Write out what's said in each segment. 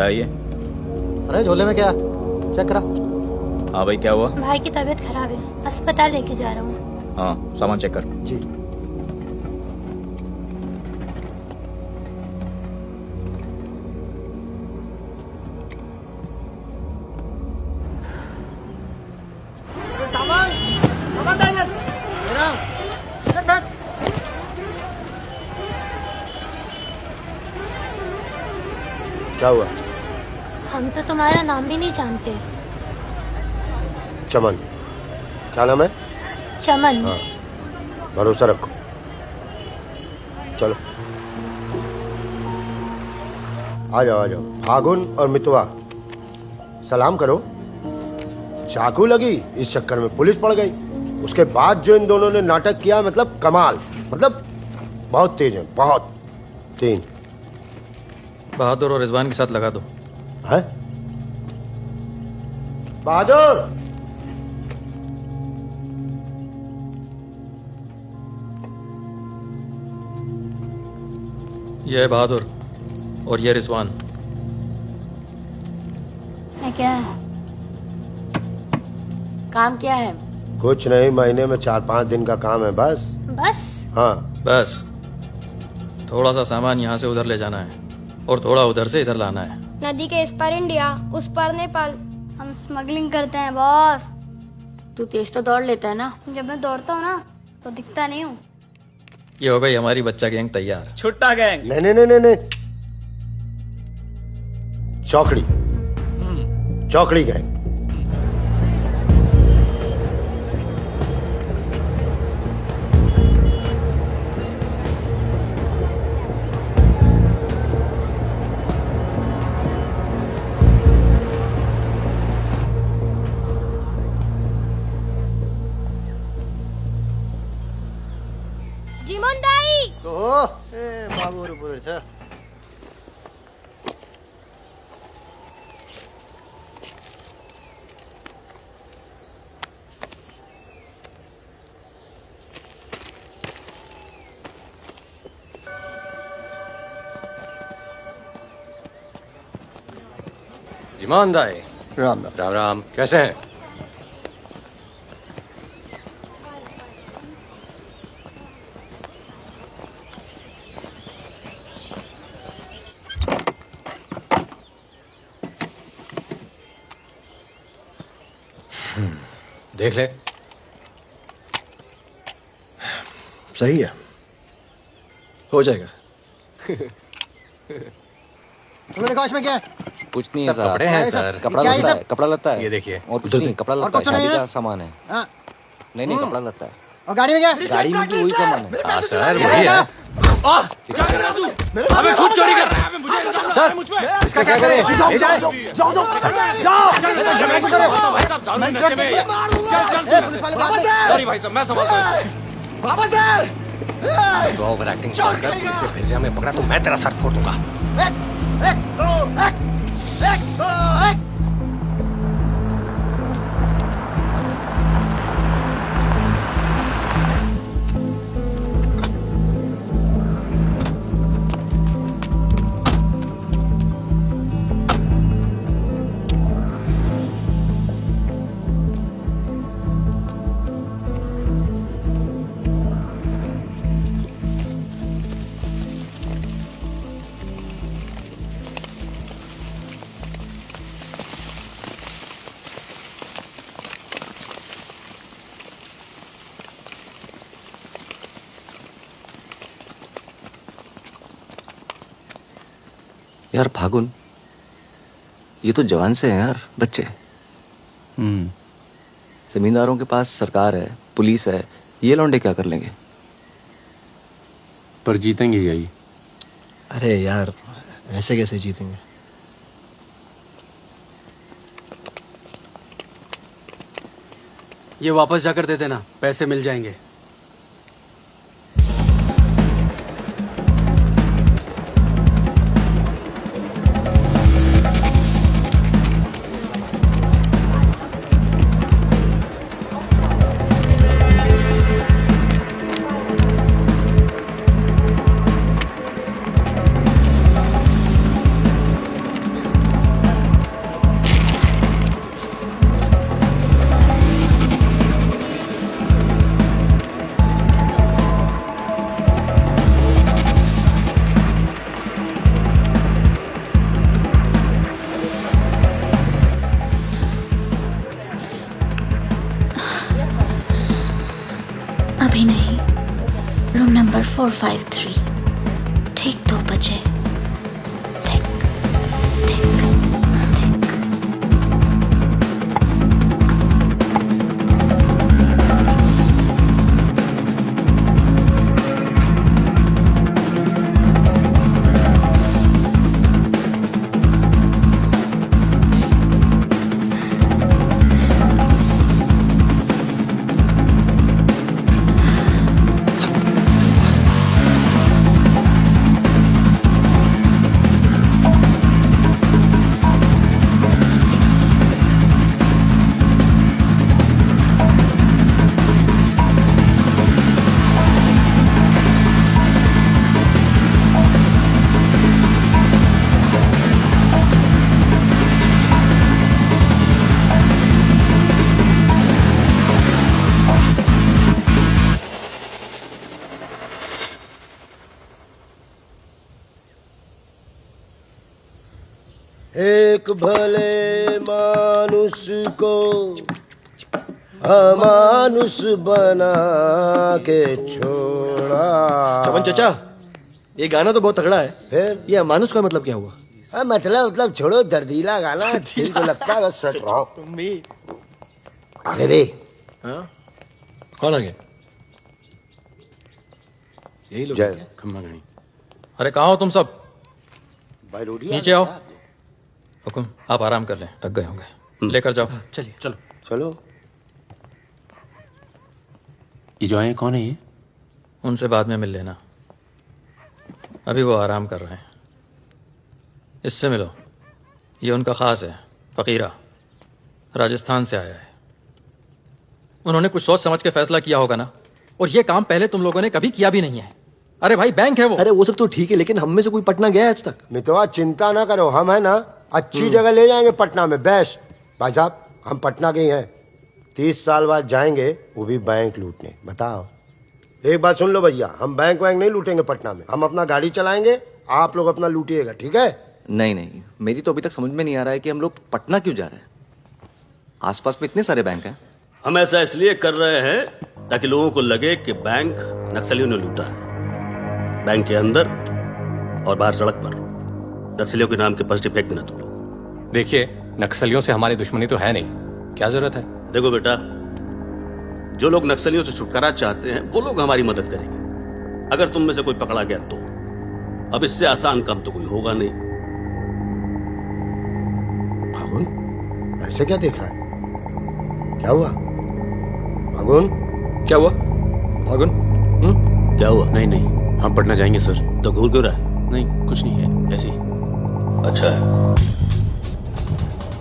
क्या है ये? अरे झोले में क्या? चेक करा। हाँ भाई, क्या हुआ? भाई की तबीयत खराब है, अस्पताल लेके जा रहा हूँ। हाँ, सामान चेक कर। जी। सामान सामान दे इधर। रख रख। क्या हुआ? हम तो तुम्हारा नाम भी नहीं जानते। चमन। क्या नाम है? चमन। हाँ, भरोसा रखो। चलो आ जाओ आ जाओ। फागुन और मितवा, सलाम करो। चाकू लगी, इस चक्कर में पुलिस पड़ गई। उसके बाद जो इन दोनों ने नाटक किया, मतलब कमाल, मतलब बहुत तेज है, बहुत। 3 बहादुर और रिजवान के साथ लगा दो। है? बहादुर! ये है बहादुर और ये रिजवान। है क्या? काम क्या है? कुछ नहीं, महीने में 4-5 दिन का काम है बस। बस? हाँ। बस थोड़ा सा सामान यहाँ से उधर ले जाना है और थोड़ा उधर से इधर लाना है। नदी के इस पार इंडिया, उस पार नेपाल। हम स्मगलिंग करते हैं बॉस। तू तेज तो दौड़ लेता है ना? जब मैं दौड़ता हूँ ना तो दिखता नहीं हूँ। ये हो गई हमारी बच्चा गैंग तैयार। छुट्टा गैंग। नहीं नहीं नहीं नहीं, चौकड़ी। चौकड़ी गए। जीमन दाई। तो ए बाबू रे बोले छ। जिमान दाई। राम राम। राम राम, कैसे हैं? देख ले। सही है, हो जाएगा। तुमने देखा इसमें क्या है? कुछ नहीं है सब सर। कपड़े क्या हैं है सब? सर। कपड़ा क्या है लत्ता सब? है, कपड़ा लत्ता है। ये देखिए। और कुछ नहीं, कपड़ा और लत्ता है, कुछ नहीं शादी है? का सामान है। हाँ। नहीं कपड़ा लत्ता है। और गाड़ी में क्या है? गाड़ी में भी वही सामान है। हाँ सर, वही है। अबे खुद चोरी कर रहा है। सर, इसका क्या करें? जाओ जाओ जाओ जाओ झगड़ा क्यों कर रहे हो? भाई साहब, दारू मैं नशे में। ए, पुलिस वाले बात है। सॉरी भाई साहब, मैं संभालता हूँ। वापस है। तो ओवर एक्टिंग छोड़ कर पुलिस ने फिर से हमें पकड़ा तो मैं तेरा सर फोड़ दूंगा। एक दो एक। यार फागुन, ये तो जवान से हैं यार, बच्चे। जमींदारों के पास सरकार है, पुलिस है, ये लौंडे क्या कर लेंगे? पर जीतेंगे यही। अरे यार, ऐसे कैसे जीतेंगे? ये वापस जाकर दे देना, पैसे मिल जाएंगे। अभी नहीं, रूम नंबर 453, ठीक 2 बजे। ठीक ठीक ठीक। एक भले मानुष को अमानुष बना के छोड़ा। चमन चचा, ये गाना तो बहुत तगड़ा है। फिर ये अमानुष का मतलब क्या हुआ? मतलब छोड़ो, दर्दीला गाना दिल को लगता है बस सट रहा तुम भी। आगे भी। हाँ? कौन आ गया? यही लोग जय। हैं क्या? खम्मा गणी। अरे कहाँ हो तुम सब? भाई रोटी नीचे आओ। हुकुम, आप आराम कर लें, थक गए होंगे। लेकर जाओ। चलिए चलो। चलो। ये जो आए कौन है ये? उनसे बाद में मिल लेना, अभी वो आराम कर रहे हैं। इससे मिलो, ये उनका ख़ास है, फ़कीरा, राजस्थान से आया है। उन्होंने कुछ सोच समझ के फैसला किया होगा ना, और ये काम पहले तुम लोगों ने कभी किया भी नहीं है। अरे भाई, बैंक है वो। अरे वो सब तो ठीक है, लेकिन हम में से कोई पटना गया है आज तक? मितवा चिंता ना करो, हम है ना अच्छी जगह ले जाएंगे पटना में, बेस्ट। भाई साहब, हम पटना के ही हैं, 30 साल बाद जाएंगे, वो भी बैंक लूटने। बताओ, एक बात सुन लो भैया, हम बैंक वैंक नहीं लूटेंगे पटना में, हम अपना गाड़ी चलाएंगे, आप लोग अपना लूटिएगा, ठीक है? नहीं नहीं, मेरी तो अभी तक समझ में नहीं आ रहा है कि हम लोग पटना क्यों जा रहे हैं। आसपास में इतने सारे बैंक हैं। हम ऐसा इसलिए कर रहे हैं ताकि लोगों को लगे कि बैंक नक्सलियों ने लूटा है। बैंक के अंदर और बाहर सड़क पर नक्सलियों के नाम के पर्चे फेंक देना तुम लोग। देखिए, नक्सलियों से हमारी दुश्मनी तो है नहीं, क्या जरूरत है? देखो बेटा, जो लोग नक्सलियों से छुटकारा चाहते हैं वो लोग हमारी मदद करेंगे। अगर तुम में से कोई पकड़ा गया तो अब इससे आसान काम तो कोई होगा नहीं। फागुन, ऐसे क्या देख रहा है? क्या हुआ फागुन? क्या हुआ फागुन? क्या हुआ? नहीं नहीं, हम पटना जाएंगे सर। तो घूर क्यों रहा है? नहीं, कुछ नहीं है, ऐसे ही। अच्छा है।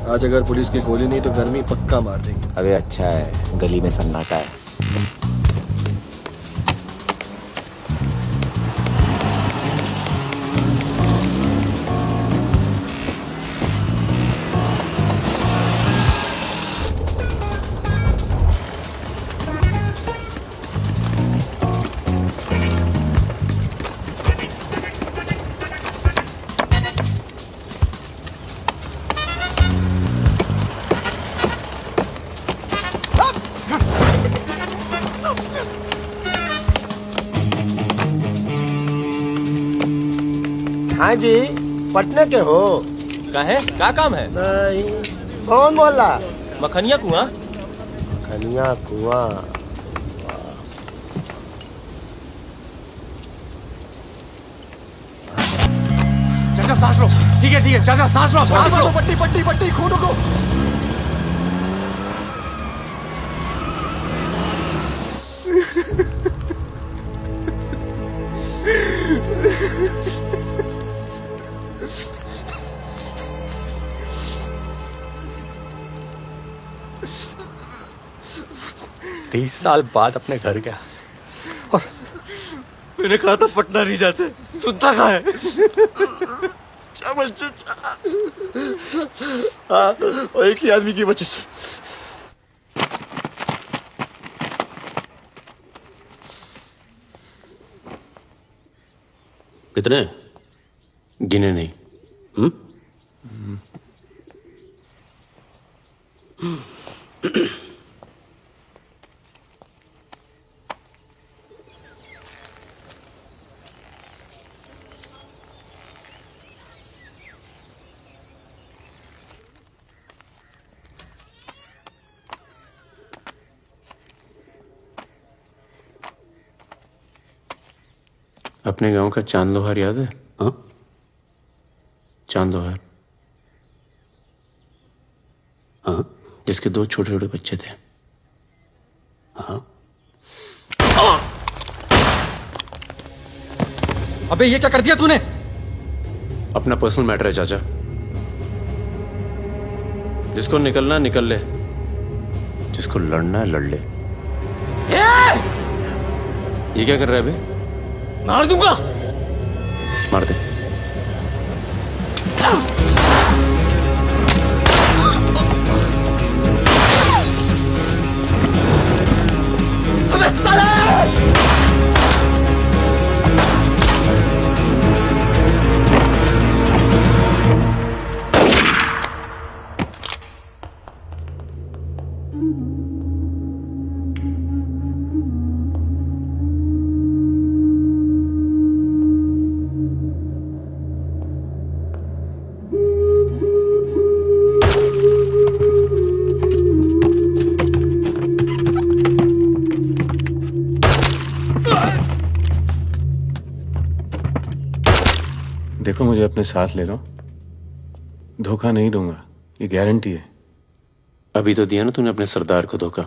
आज अगर पुलिस की गोली नहीं तो गर्मी पक्का मार देंगे। अरे अच्छा है, गली में सन्नाटा है। हाँ जी, पटना के हो? का है? क्या काम है? नहीं, कौन बोल रहा? मखनिया कुआं। खनिया कुआं। चाचा सांस लो। ठीक है, चाचा सांस लो, सांस लो। पट्टी पट्टी पट्टी, खून को। तीस साल बाद अपने घर गया और मैंने कहा था पटना नहीं जाते, सुनता कहाँ है? चमन चचा। हाँ, और एक ही आदमी की वजह से। कितने? गिने नहीं। अपने गांव का चांद लोहार याद है? हाँ? चांद लोहार, हाँ? जिसके 2 छोटे छोटे बच्चे थे। हाँ? अबे ये क्या कर दिया तूने? अपना पर्सनल मैटर है चाचा, जिसको निकलना निकल ले, जिसको लड़ना है लड़ ले। ये क्या कर रहा है बे? मार दूंगा। मार दे। देखो, मुझे अपने साथ ले लो, धोखा नहीं दूंगा, ये गारंटी है। अभी तो दिया ना तूने अपने सरदार को धोखा।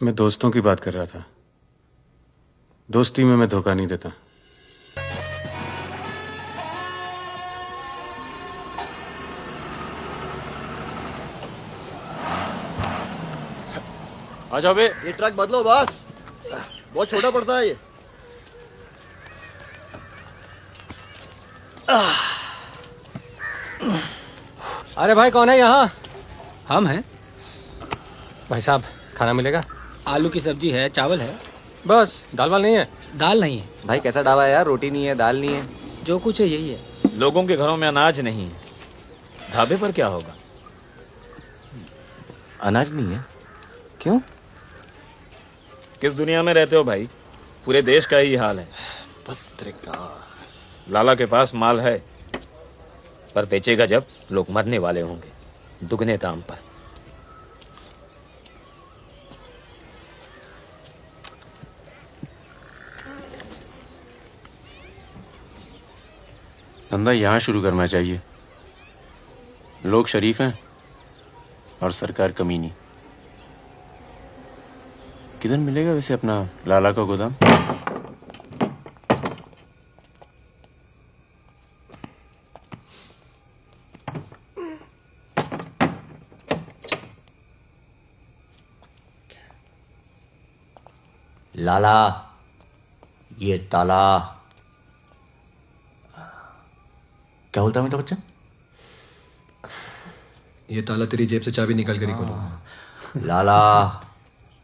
मैं दोस्तों की बात कर रहा था, दोस्ती में मैं धोखा नहीं देता। आ जाओ बे। ये ट्रक बदलो बॉस, बहुत छोटा पड़ता है ये। अरे भाई कौन है यहाँ? हम हैं। भाई साहब खाना मिलेगा? आलू की सब्जी है, चावल है, बस। दाल वाल नहीं है? दाल नहीं है। भाई कैसा ढाबा है यार, रोटी नहीं है, दाल नहीं है। जो कुछ है यही है। लोगों के घरों में अनाज नहीं है, ढाबे पर क्या होगा? अनाज नहीं है? क्यों? किस दुनिया में रहते हो भाई? पूरे देश का ही हाल है। पत्रकार। लाला के पास माल है, पर बेचेगा जब लोग मरने वाले होंगे, दुगने दाम पर। धंधा यहाँ शुरू करना चाहिए। लोग शरीफ हैं और सरकार कमीनी। किधर मिलेगा वैसे अपना लाला का गोदाम? लाला, ये ताला। क्या बोलता है मेरा बच्चा? ये ताला तेरी जेब से चाबी निकाल कर ही खोलूंगा। लाला,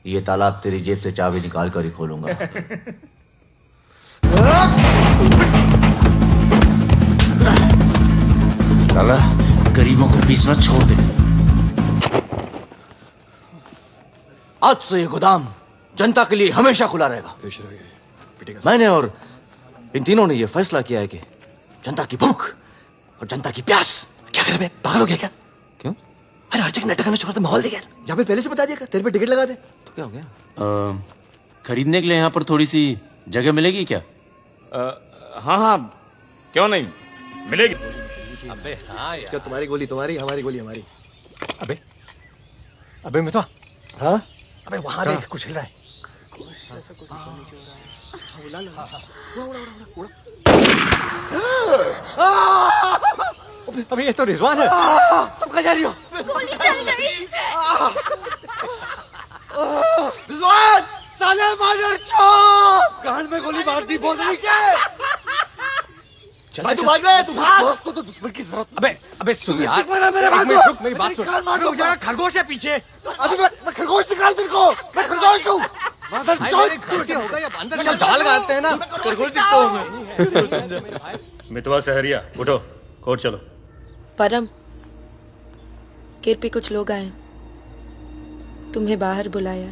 ये ताला तेरी जेब से चाबी निकाल कर ही खोलूंगा। लाला, गरीबों को पीसना छोड़ दे। आज से ये गोदाम जनता के लिए हमेशा खुला रहेगा। मैंने और इन तीनों ने ये फैसला किया है कि जनता की भूख और जनता की प्यास। क्या कर रहे? पागल हो गया क्या? क्यों? अरे हर जगह नाटक करना छोड़ दे, माहौल दे यार। यहाँ पे पहले से बता दिया, तेरे पे टिकट लगा दे। तो क्या हो गया? खरीदने के लिए यहाँ पर थोड़ी सी जगह मिलेगी क्या? हाँ हाँ, क्यों नहीं मिलेगी। अबे हाँ यार। क्या तुम्हारी गोली तुम्हारी, हमारी गोली हमारी। अबे अबे मितवा, हाँ अबे वहां देख कुछ हिल रहा है। अबे ये तो रिजवान है। तुम कहाँ जा रही हो? गोली चल गई। रिजवान, साले मादर चौक, गांड में गोली मार दी भोसड़ी के। भाई तू भाग गया, तू दोस्त तो दुश्मन की जरूरत। अबे सुन यार, मेरी बात सुन। रुक जा, खरगोश है पीछे। अभी मैं खरगोश दिखाऊं तेरे को, मैं खरगोश हूँ। मादर चौक होगा या अंदर चल जाल गालते हैं ना। खरगोश दिखता हूँ मैं। मितवा सहरिया, उठो, कोर्ट चलो। परम, गेट पे कुछ लोग आए, तुम्हें बाहर बुलाया।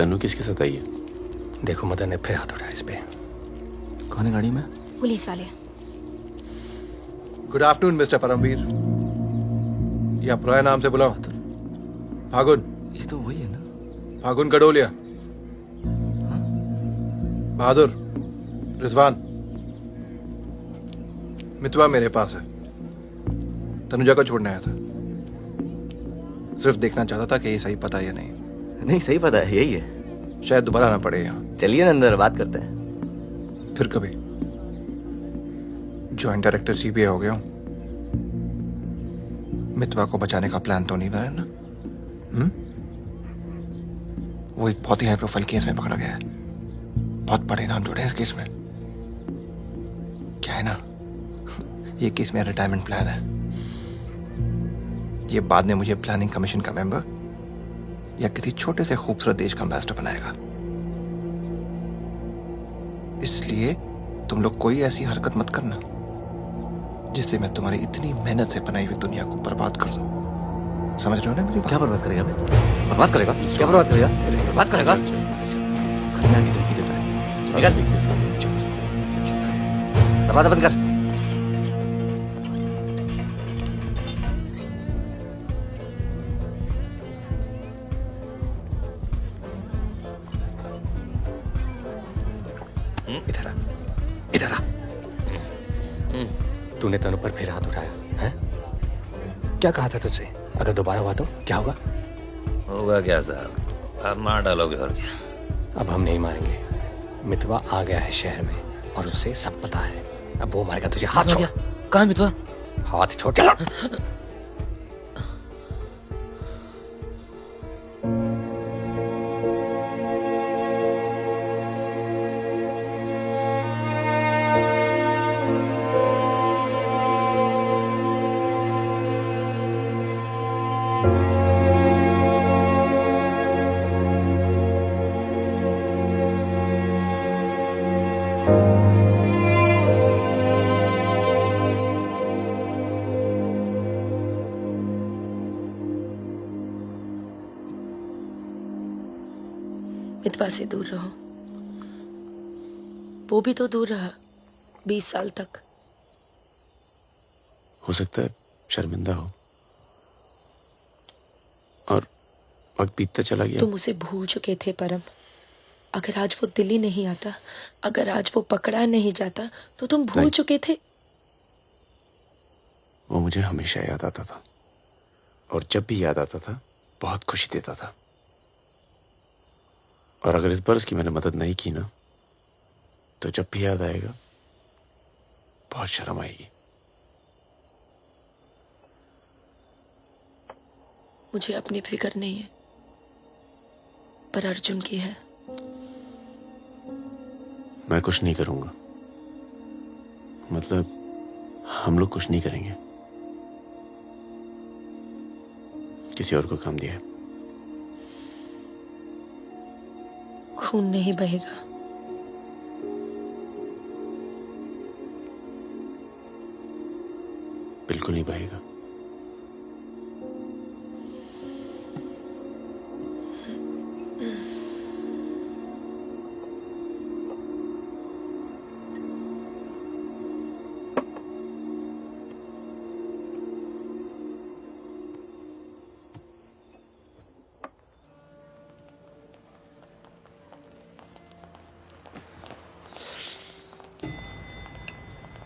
तनु किसके साथ आई है? देखो मदन ने फिर हाथ उठाया इस पे। कौन है गाड़ी में? पुलिस वाले। गुड आफ्टरनून मिस्टर परमवीर, या प्रोया नाम से बुलाओ। फागुन। ये तो वही है ना? फागुन कड़ोलिया। बहादुर, रिजवान। मितवा मेरे पास है, तनुजा को छोड़ने आया था। सिर्फ देखना चाहता था कि ये सही पता है या नहीं। नहीं, सही पता है, यही है। शायद दोबारा आना पड़े यहाँ। चलिए ना अंदर, बात करते हैं। फिर कभी। जॉइंट डायरेक्टर सीबीआई हो गया हूँ। मितवा को बचाने का प्लान तो नहीं बना ना? वो एक बहुत ही हाई प्रोफाइल केस में पकड़ा गया है। बहुत बड़े नाम जुड़े हैं इस केस में। क्या है ना, ये केस मेरा रिटायरमेंट प्लान है। ये बाद में मुझे प्लानिंग कमीशन का मेंबर या किसी छोटे से खूबसूरत देश का एम्बेसडर बनाएगा। इसलिए तुम लोग कोई ऐसी हरकत मत करना जिससे मैं तुम्हारी इतनी मेहनत से बनाई हुई दुनिया को बर्बाद कर दूं। समझ रहे हो ना मेरी बात? क्या बर्बाद करेगा बे? बर्बाद करेगा? क्या बर्बाद करेगा? बर्बाद करेगा? खन्ना की धमकी देता है। निकल। दरवाजा बंद कर। इधर आ, इधर आ। तूने तनु पर फिर हाथ उठाया है? क्या कहा था तुझसे? अगर दोबारा हुआ तो क्या होगा? होगा क्या साहब, आप मार डालोगे और क्या। अब हम नहीं मारेंगे। मितवा आ गया है शहर में और उसे सब पता है। अब वो मारेगा तुझे। हाथ छोड़। कहाँ मितवा? हाथ छोड़। चला। मितवा से दूर रहो। वो भी तो दूर रहा 20 साल तक। हो सकता है शर्मिंदा हो और वक्त बीतता चला गया। तुम उसे भूल चुके थे परम। अगर आज वो दिल्ली नहीं आता, अगर आज वो पकड़ा नहीं जाता तो तुम भूल चुके थे। वो मुझे हमेशा याद आता था और जब भी याद आता था बहुत खुशी देता था। और अगर इस बार उसकी मैंने मदद नहीं की ना तो जब भी याद आएगा बहुत शर्म आएगी। मुझे अपनी फिक्र नहीं है, पर अर्जुन की है। मैं कुछ नहीं करूंगा, मतलब हम लोग कुछ नहीं करेंगे। किसी और को काम दिया है। खून नहीं बहेगा। बिल्कुल नहीं बहेगा।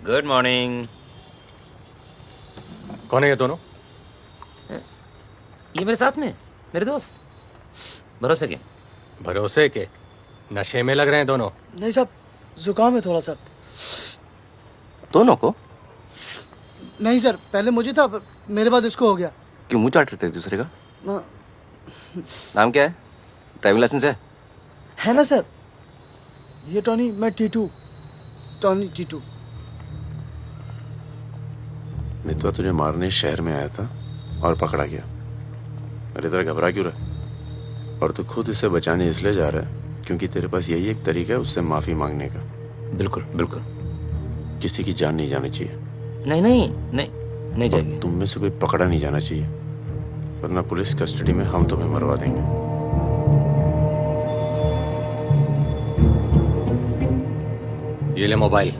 Good morning. कौन है ये दोनों? ये मेरे साथ में मेरे दोस्त। भरोसे के? भरोसे के? नशे में लग रहे हैं दोनों। नहीं साहब, जुकाम है थोड़ा सा। दोनों को? नहीं सर, पहले मुझे था, पर मेरे बाद इसको हो गया। क्यों मुंह चाट रहे थे एक दूसरे का? ना, नाम क्या है? ड्राइविंग लाइसेंस है ना सर? ये टॉनी, मैं टीटू। टॉनी टीटू। मितवा तुझे मारने शहर में आया था और पकड़ा गया। अरे तरह घबरा क्यों रहा? और तू खुद इसे बचाने इसलिए जा रहा है क्योंकि तेरे पास यही एक तरीका है उससे माफी मांगने का। बिल्कुल बिल्कुल। किसी की जान नहीं जानी चाहिए। नहीं नहीं नहीं नहीं जाएगी। तुम में से कोई पकड़ा नहीं जाना चाहिए, वरना पुलिस कस्टडी में हम तुम्हें मरवा देंगे। ये ले मोबाइल।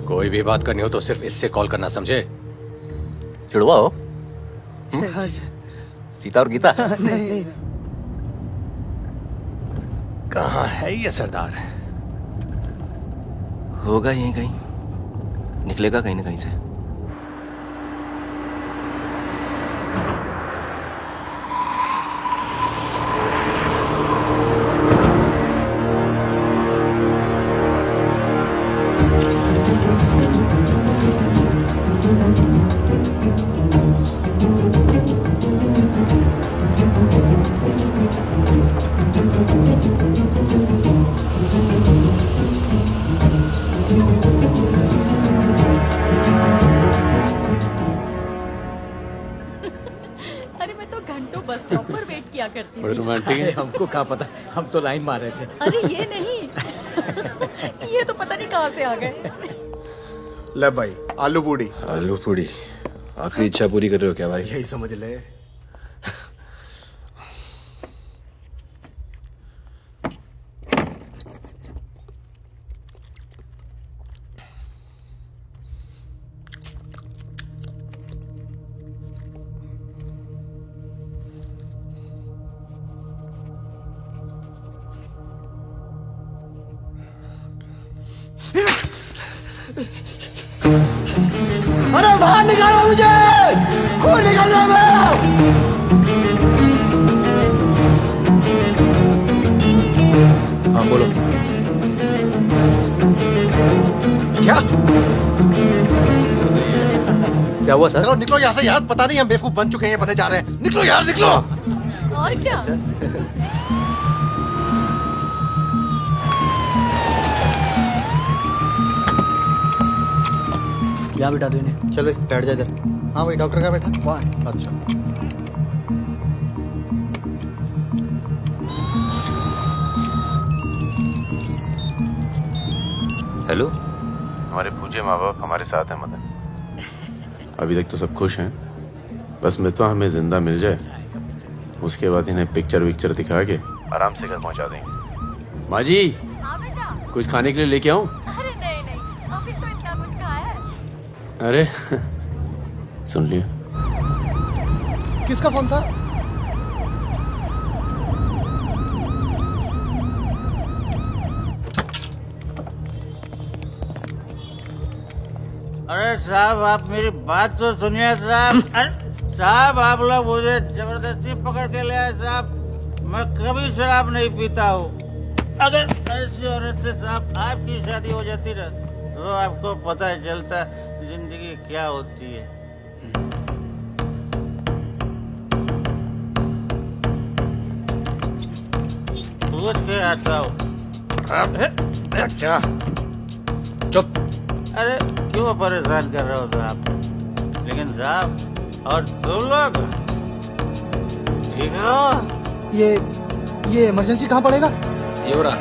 कोई भी बात करनी हो तो सिर्फ इससे कॉल करना, समझे? जुड़वा हो? सीता और गीता? नहीं। कहाँ है ये सरदार? होगा यहीं कहीं, निकलेगा कहीं ना कहीं से। अरे मैं तो घंटों बस स्टॉप पर वेट किया करती बड़े थी। रोमांटिक है। हमको कहाँ पता, हम तो लाइन मार रहे थे। अरे ये नहीं ये तो पता नहीं कहाँ से आ गए। ले भाई, आलू पूड़ी। आलू पूड़ी? आखिरी इच्छा पूरी कर रहे हो क्या भाई? यही समझ ले। अरे बाहर निकालो मुझे, खून निकल रहा है मेरा। हाँ बोलो। क्या क्या हुआ सर? चलो निकलो यहाँ से यार, पता नहीं हम बेवकूफ बन चुके हैं, बने जा रहे हैं। निकलो यार, निकलो। और क्या? यहाँ बिठा दो इन्हें। चल भाई बैठ जा इधर। हाँ भाई, डॉक्टर का बैठा। कौन? अच्छा। हेलो। हमारे पूज्य माँ बाप हमारे साथ हैं मदन। अभी तक तो सब खुश हैं, बस मितवा हमें जिंदा मिल जाए, उसके बाद इन्हें पिक्चर विक्चर दिखा के आराम से घर पहुंचा देंगे। माँ जी, कुछ खाने के लिए लेके आऊं? अरे नहीं अभी तो इतना कुछ खाया है। अरे सुन लिया। किसका फोन था? अरे साहब, आप मेरी बात तो सुनिए साहब। अरे साहब, आप लोग मुझे जबरदस्ती पकड़ के ले आए साहब। मैं कभी शराब नहीं पीता हूँ। अगर ऐसी औरत से साहब आपकी शादी हो जाती ना, तो आपको पता चलता जिंदगी क्या होती है। पूछ के आता हूँ। अच्छा चुप। अरे क्यों परेशान कर रहे हो साहब? लेकिन साहब, और तुम लोग ठीक हो? ये इमरजेंसी कहाँ पड़ेगा? ये हो रहा।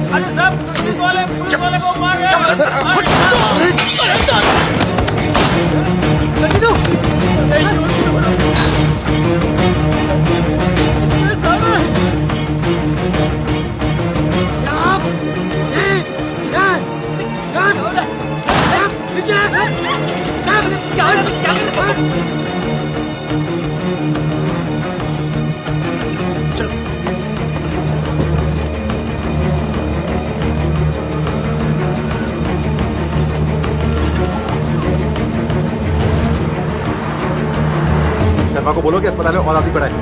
अरे साहब, पुलिस वाले को मार रहे शर्मा को बोलो कि अस्पताल में और आदमी पड़ा है।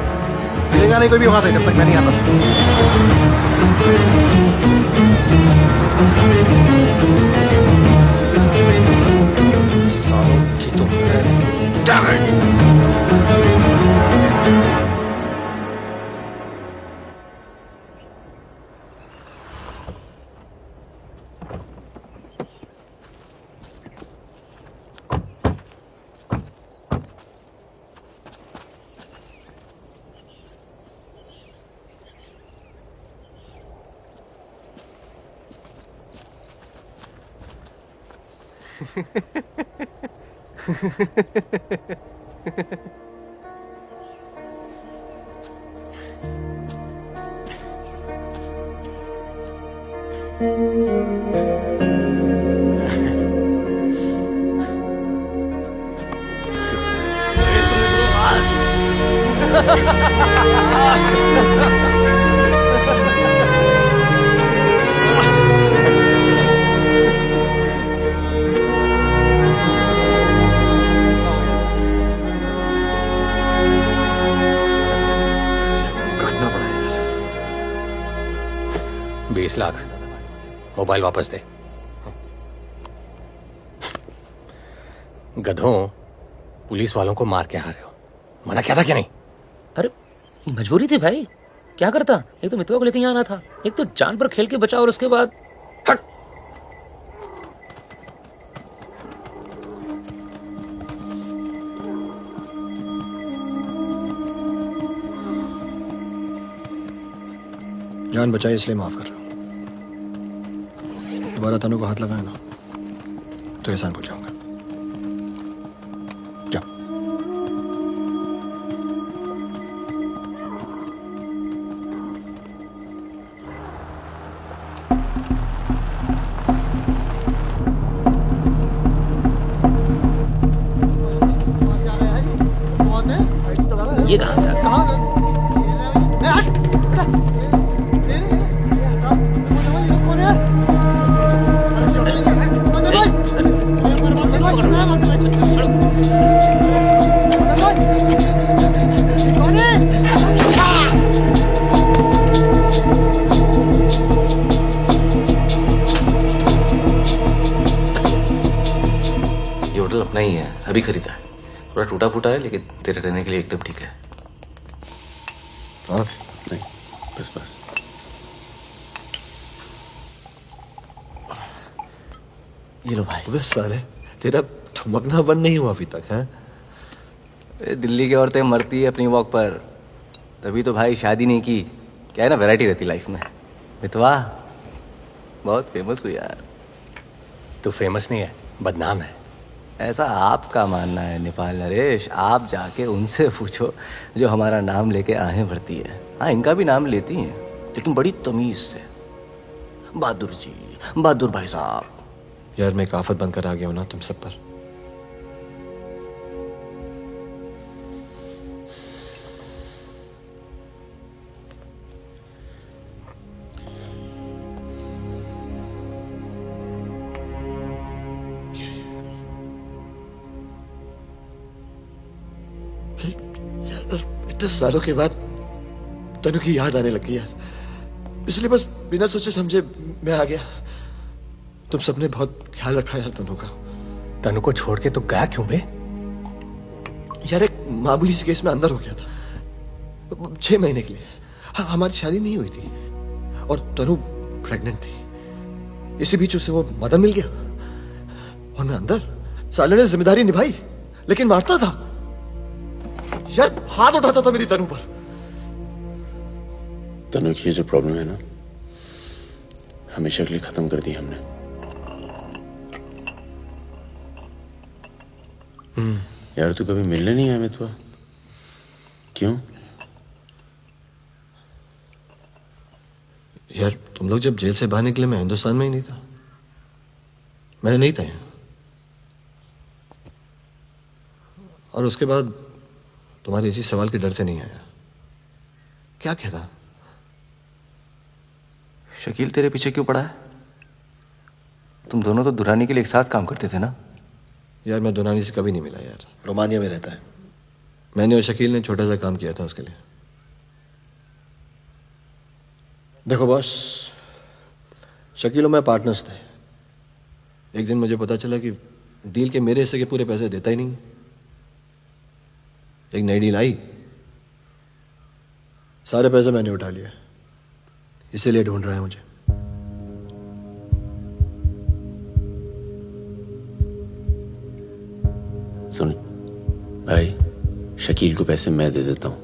मिलेगा नहीं कोई भी वहां से जब तक मैं नहीं आता। सालों की तो Damn it! काटना पड़ा यार। 20 लाख मोबाइल वापस दे। गधों, पुलिस वालों को मार के आ रहे हो, मना क्या था क्या नहीं? अरे मजबूरी थी भाई, क्या करता। एक तो मितवा को लेके यहाँ आना था, एक तो जान पर खेल के बचा, और उसके बाद हट। जान बचाई इसलिए माफ कर रहा हूं। दोबारा तनु को हाथ लगाए ना तो एहसान भूल जाऊंगा। जा। ये कहां से आ गया? ये होटल अपना ही है, अभी खरीदा है। थोड़ा टूटा फूटा है लेकिन तेरे रहने के लिए एकदम ठीक है। हाँ नहीं, बस बस। ये लो भाई। अबे साले, तेरा ठुमकना बंद नहीं हुआ अभी तक है? दिल्ली की औरतें मरती है अपनी वॉक पर, तभी तो भाई शादी नहीं की। क्या है ना, वैरायटी रहती लाइफ में। मितवा बहुत फेमस हुई यार। तू फेमस नहीं है, बदनाम है। ऐसा आपका मानना है नेपाल नरेश। आप जाके उनसे पूछो जो हमारा नाम लेके आहें भरती है। हाँ, इनका भी नाम लेती हैं लेकिन बड़ी तमीज से। बहादुर जी, बहादुर भाई साहब। यार मैं एक आफत बनकर आ गया हूं ना तुम सब पर। इतने सालों के बाद तनु की याद आने लगी यार, इसलिए बस बिना सोचे समझे मैं आ गया। तुम सबने बहुत ख्याल रखा यार तनु का। तनु को छोड़ के तो गया क्यों बे? यार एक मामूली से केस में अंदर हो गया था 6 महीने के लिए। हाँ, हमारी शादी नहीं हुई थी और तनु प्रेग्नेंट थी। इसी बीच उसे वो मदन मिल गया और मैं अंदर। साले ने जिम्मेदारी निभाई लेकिन मारता था यार, हाथ उठाता था मेरी तनु पर। तनु की ये जो प्रॉब्लम है ना, हमेशा के लिए खत्म कर दी हमने। यार तू कभी मिलने नहीं आया मितवा? क्यों? यार तुम लोग जब जेल से बाहर निकले मैं हिंदुस्तान में ही नहीं था। मैं नहीं था यहाँ। और उसके बाद तुम्हारे इसी सवाल के डर से नहीं आया। क्या कहता? शकील तेरे पीछे क्यों पड़ा है? तुम दोनों तो दुरानी के लिए एक साथ काम करते थे ना? यार मैं दुनानी से कभी नहीं मिला यार। रोमानिया में रहता है। मैंने और शकील ने छोटा सा काम किया था उसके लिए। देखो बॉस, शकील और मैं पार्टनर्स थे। एक दिन मुझे पता चला कि डील के मेरे हिस्से के पूरे पैसे देता ही नहीं। एक नई डील आई, सारे पैसे मैंने उठा लिए। इसीलिए ढूंढ रहा है मुझे। सुन भाई, शकील को पैसे मैं दे देता हूँ,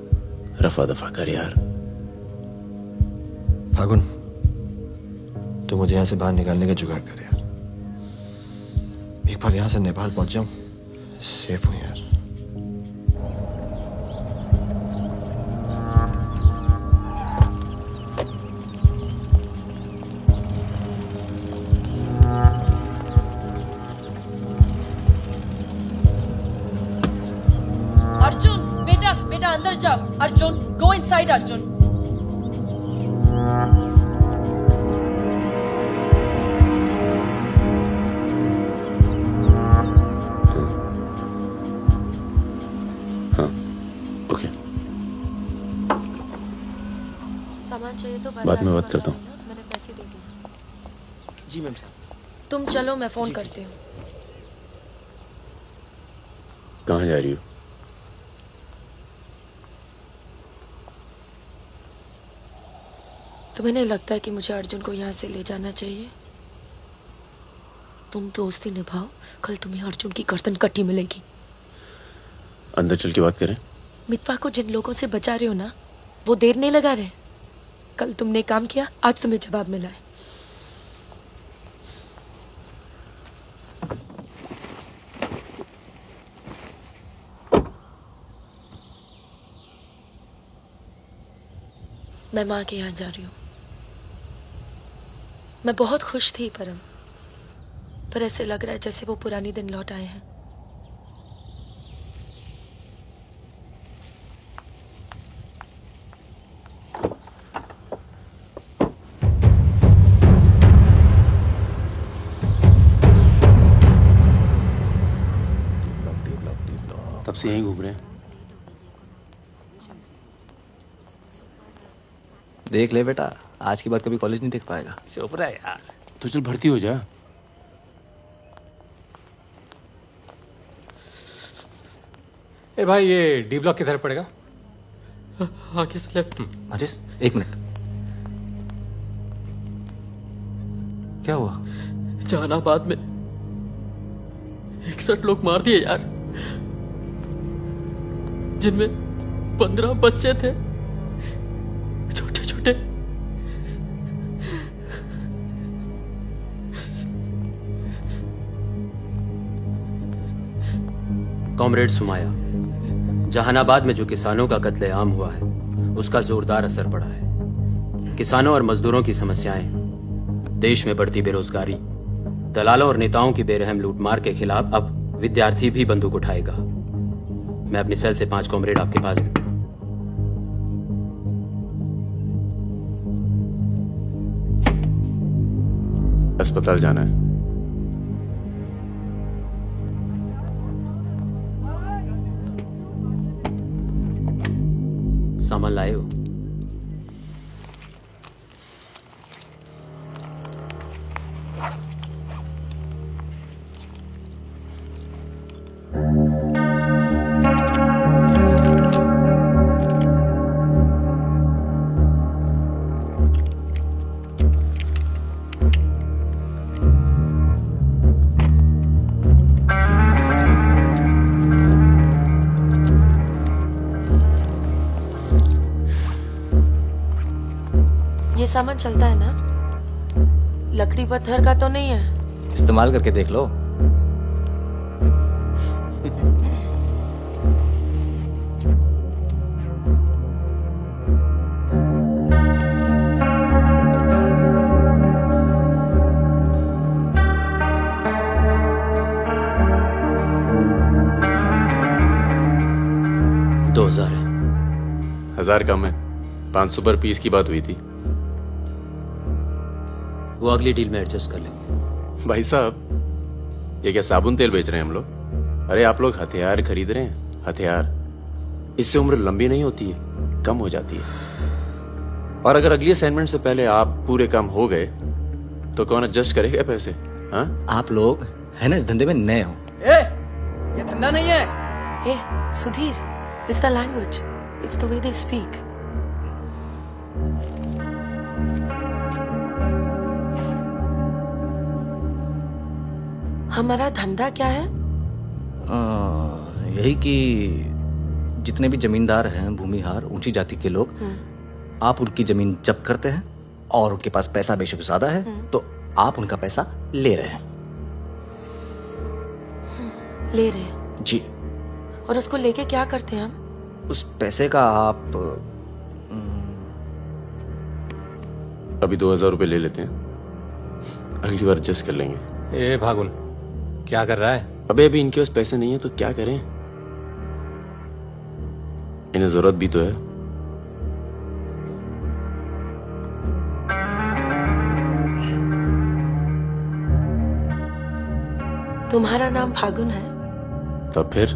रफा दफा कर यार। फागुन, तू मुझे यहाँ से बाहर निकालने का जुगाड़ कर यार। एक बार यहाँ से नेपाल पहुंच जाऊं, सेफ हूं यार। Arjun, go inside, Arjun. Okay, सामान चाहिए तो बाद में बात करता हूँ. मैंने पैसे दे दिए. जी मैम साहब. तुम चलो, मैं फोन करती हूँ. कहाँ जा रही हो? तुम्हें नहीं लगता है कि मुझे अर्जुन को यहाँ से ले जाना चाहिए? तुम दोस्ती निभाओ, कल तुम्हें अर्जुन की गर्दन कटी मिलेगी. अंदर चल के बात करें. मितवा को जिन लोगों से बचा रहे हो ना, वो देर नहीं लगा रहे. कल तुमने काम किया, आज तुम्हें जवाब मिला है. मैं माँ के यहाँ जा रही हूँ. मैं बहुत खुश थी परम, पर ऐसे लग रहा है जैसे वो पुरानी दिन लौट आए हैं. तब से यहीं घूम रहे हैं. देख ले बेटा, आज के बाद कभी कॉलेज नहीं देख पाएगा. चुप रहा यार. तो चल भर्ती हो जा. ए भाई, ये डी ब्लॉक किधर पड़ेगा? आगे से लेफ्ट. आशीष, एक मिनट. क्या हुआ? जहानाबाद में 61 लोग मार दिए यार, जिनमें 15 बच्चे थे, छोटे छोटे. कॉमरेड सुमाया, जहानाबाद में जो किसानों का कत्लेआम हुआ है उसका जोरदार असर पड़ा है. किसानों और मजदूरों की समस्याएं, देश में बढ़ती बेरोजगारी, दलालों और नेताओं की बेरहम लूटमार के खिलाफ अब विद्यार्थी भी बंदूक उठाएगा. मैं अपनी सेल से 5 कॉमरेड आपके पास हूं. अस्पताल जाना है. सामान लाए हो? ये सामान चलता है ना? लकड़ी पत्थर का तो नहीं है? इस्तेमाल करके देख लो. दो 2000 है. 1000 कम है. 500 पर पीस की बात हुई थी. वो अगली डील में एडजस्ट कर लेंगे. भाई साहब, ये क्या साबुन तेल बेच रहे हैं हम लोग? अरे आप लोग हथियार खरीद रहे हैं. हथियार, इससे उम्र लंबी नहीं होती है, कम हो जाती है. और अगर अगली असाइनमेंट से पहले आप पूरे काम हो गए तो कौन एडजस्ट करेगा पैसे? हाँ, आप लोग है ना इस धंधे में नए हो. ये धंधा नहीं है. ए Sudhir, it's the language, it's the way they speak. हमारा धंधा क्या है? यही कि जितने भी जमींदार हैं, भूमिहार, ऊंची जाति के लोग, आप उनकी जमीन जब्त करते हैं और उनके पास पैसा बेशक ज्यादा है तो आप उनका पैसा ले रहे हैं. ले रहे हैं जी. और उसको लेके क्या करते हैं हम? उस पैसे का आप अभी 2000 रुपये ले लेते हैं, अगली बार एडजस्ट कर लेंगे. ए भागुन, क्या कर रहा है? अभी इनके पास पैसे नहीं है तो क्या करें? इन्हें जरूरत भी तो है. तुम्हारा नाम फागुन है? तब फिर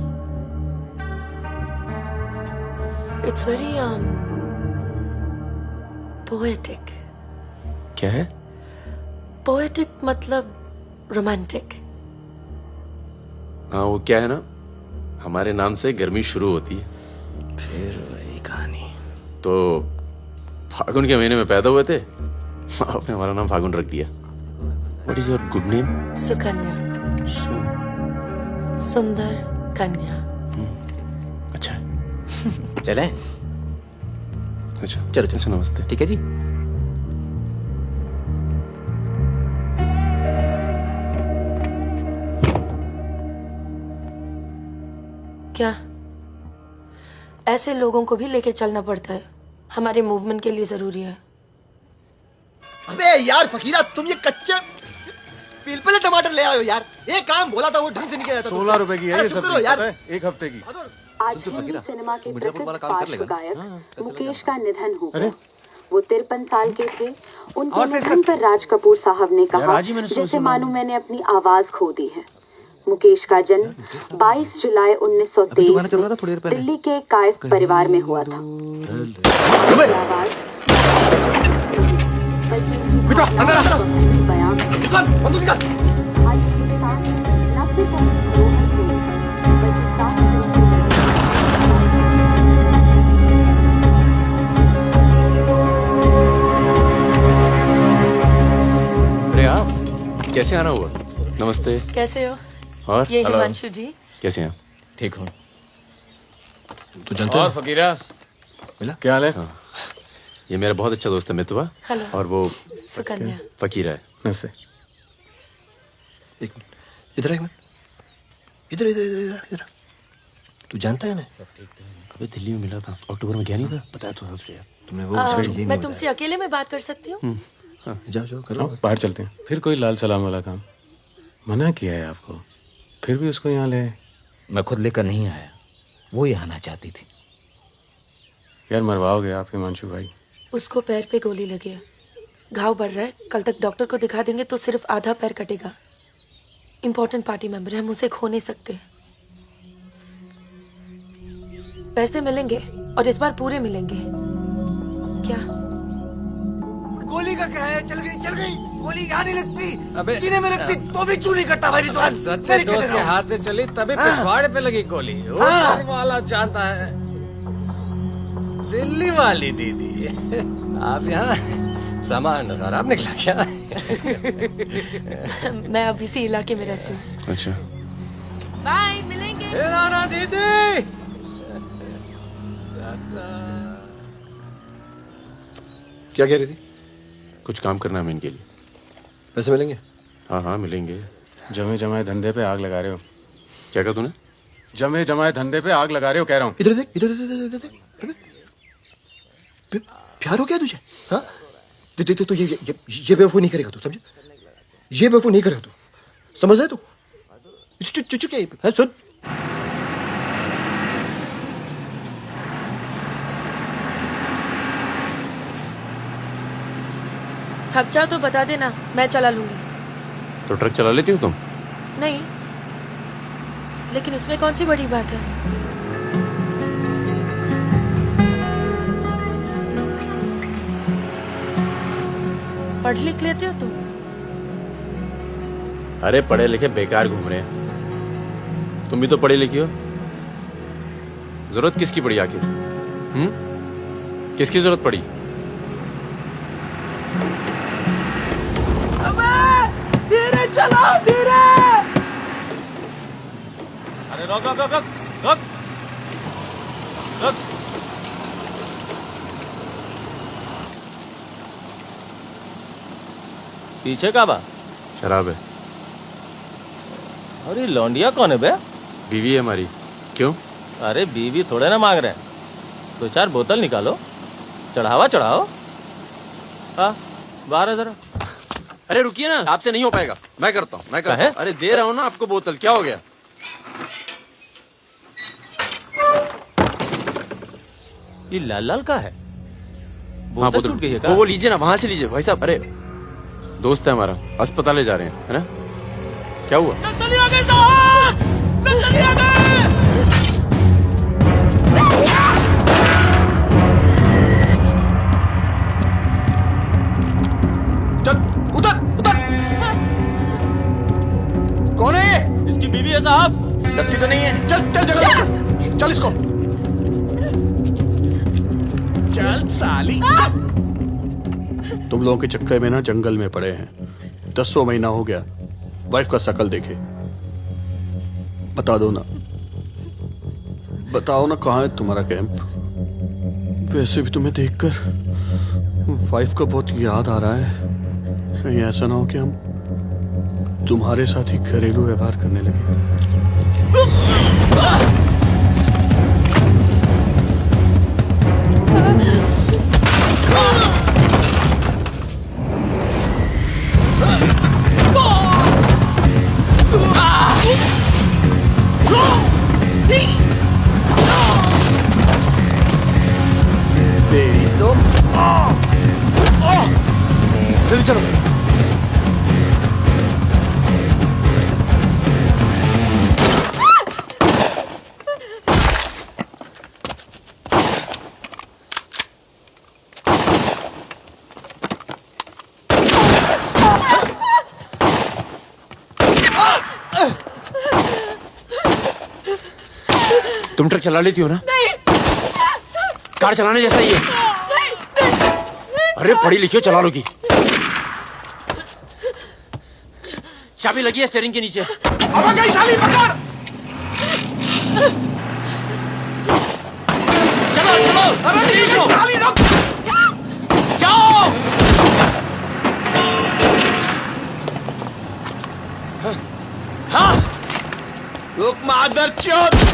इट्स वेरी पोएटिक। क्या है? पोएटिक मतलब रोमांटिक। हाँ वो क्या है ना, हमारे नाम से गर्मी शुरू होती है। फिर वही कहानी। तो फागुन के महीने में पैदा हुए थे, आपने हमारा नाम फागुन रख दिया। What is your good name? Sukanya. सुंदर कन्या। अच्छा चले? अच्छा चलो चलो, नमस्ते। ठीक है जी। क्या ऐसे लोगों को भी लेके चलना पड़ता है? हमारे मूवमेंट के लिए जरूरी है। अबे यार फकीरा, तुम ये कच्चे पिलपिले टमाटर ले आए हो यार। एक काम बोला था वो ढंग से नहीं किया जाता। 16 रुपए की है ये सब्जी, यार। पता है? एक हफ्ते की। आज हिंदी सिनेमा के प्रसिद्ध पार्श्व गायक मुकेश का निधन हो गया। वो 53 साल के थे। उनके निधन पर राज कपूर साहब ने कहा, जैसे मानो मैंने अपनी आवाज खो दी है। मुकेश का जन्म 22 जुलाई 1923 में दिल्ली के कायस्थ परिवार में हुआ था। अरे आप कैसे आना हुआ? नमस्ते। कैसे हो? और ये हिमांशु जी। कैसे हैं? ठीक हूँ। तू जानते और हैं? फकीरा मिला? क्या हाल है? हाँ। ये मेरा बहुत अच्छा दोस्त है मितवा। हेलो। और वो सुकन्या। फकीरा है। नमस्ते। एक मिनट, इधर एक मिनट, इधर इधर इधर इधर। तू जानता है ना? अबे दिल्ली में मिला था, अक्टूबर में गया नहीं था, बताया तो था तुझे। तुमने वो मैं तुमसे अकेले में बात कर सकती हूँ? जाओ जाओ करो। बाहर चलते हैं। फिर कोई लाल सलाम वाला काम? मना किया है आपको, फिर भी उसको यहाँ ले। मैं खुद लेकर नहीं आया, वो ही आना चाहती थी। यार मरवाओगे आप हिमांशु भाई। उसको पैर पे गोली लगी है, घाव बढ़ रहा है। कल तक डॉक्टर को दिखा देंगे तो सिर्फ आधा पैर कटेगा। इम्पोर्टेंट पार्टी मेंबर है, हम उसे खो नहीं सकते। पैसे मिलेंगे और इस बार पूरे मिलेंगे। क्या गोली का क्या है? चल गई गोली यहाँ नहीं लगती, सीने में लगती तो भी चू नहीं करता भाई रिजवान। सच्चे दोस्त के हाथ से चली तभी पिछवाड़े पे लगी गोली। ऊपर वाला जानता है। दिल्ली वाली दीदी, आप यहाँ सामान खराब निकला क्या? मैं अब इसी इलाके में रहती हूँ। अच्छा बाय, मिलेंगे। दीदी क्या कह रही थी? कुछ काम करना है इनके लिए। पैसे मिलेंगे? हाँ हाँ मिलेंगे। जमे जमाए धंधे पे आग लगा रहे हो। क्या कहा तूने? जमे जमाए धंधे पे आग लगा रहे हो कह रहा हूँ। इधर देख, इधर इधर देख। प्यार हो गया तुझे? हाँ देख तो ये बेवकूफ नहीं करेगा तू, समझे? ये बेवकूफ नहीं करेगा तू, समझ रहे तू? चुप है, सुन। थक जाओ तो बता देना, मैं चला लूंगी। तो ट्रक चला लेती हो तुम? नहीं, लेकिन इसमें कौन सी बड़ी बात है? पढ़ लिख लेते हो तुम? अरे पढ़े लिखे बेकार घूम रहे हैं। तुम भी तो पढ़ी लिखी हो। जरूरत किसकी पड़ी आखिर? किसकी जरूरत पड़ी? धीरे चलो, धीरे। अरे रोक रोक रोक रोक रोक रोक। पीछे का बा? शराब है। अरे लौंडिया कौन है बे? बीवी है हमारी। क्यों? अरे बीवी थोड़े ना मांग रहे हैं, 2-4 बोतल निकालो, चढ़ावा चढ़ाओ। हाँ बाहर है जरा। अरे रुकिए ना, आपसे नहीं हो पाएगा। मैं करता हूँ। अरे दे रहा हूँ ना आपको बोतल, क्या हो गया? ये लाल लाल का है? हाँ बोतल टूट गई है क्या? वो लीजिए ना, वहां से लीजिए भाई साहब। अरे दोस्त है हमारा, अस्पताल ले जा रहे हैं, है ना? क्या हुआ? नक्सली आ गए साहब! नक्सली आ गए! उधर उधर कौन है ये? इसकी बीवी है साहब। लगती तो नहीं है। चल चल जगह चल इसको चल साली। तुम लोगों के चक्कर में ना जंगल में पड़े हैं। 10 महीना हो गया, वाइफ का शकल देखे। बता दो ना, बताओ ना कहाँ है तुम्हारा कैंप। वैसे भी तुम्हें देखकर वाइफ का बहुत याद आ रहा है। कहीं ऐसा ना हो कि हम तुम्हारे साथ ही घरेलू व्यवहार करने लगे। जल्दी चलो। तुम ट्रक चला लेती हो ना? नहीं। कार चलाने जैसा ही है। नहीं। अरे पढ़ी लिखी हो, चला लोगी। चाबी लगी है स्टीयरिंग के नीचे। अब गई साली, पकड़। चलो चलो। अरे नहीं साली, रुक। जाओ। हाँ। रुक मादर चोद।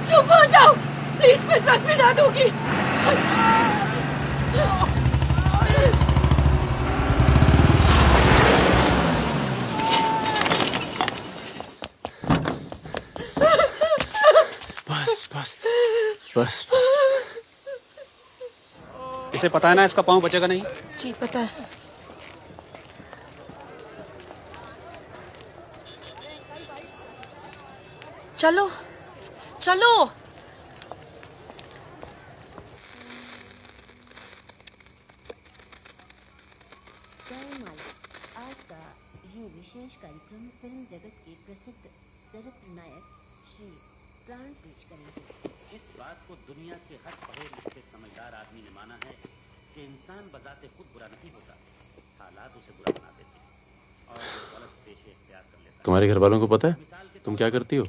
चुप हो जाओ प्लीज, मैं ट्रक में ना दूंगी। बस बस बस बस। इसे पता है ना इसका पाँव बचेगा नहीं। जी पता है। चलो चलो। आज का ये विशेष कार्यक्रम फिल्म जगत के प्रसिद्ध चरित्र नायक श्री प्राण पेश करेंगे। इस बात को दुनिया के हर पढ़े लिखे समझदार आदमी ने माना है कि इंसान बजाते खुद बुरा नहीं होता, हालात उसे बुरा बना देते हैं और वो गलत पेशे इख्तियार कर लेता है। तुम्हारे घर वालों को पता है तुम क्या करती हो?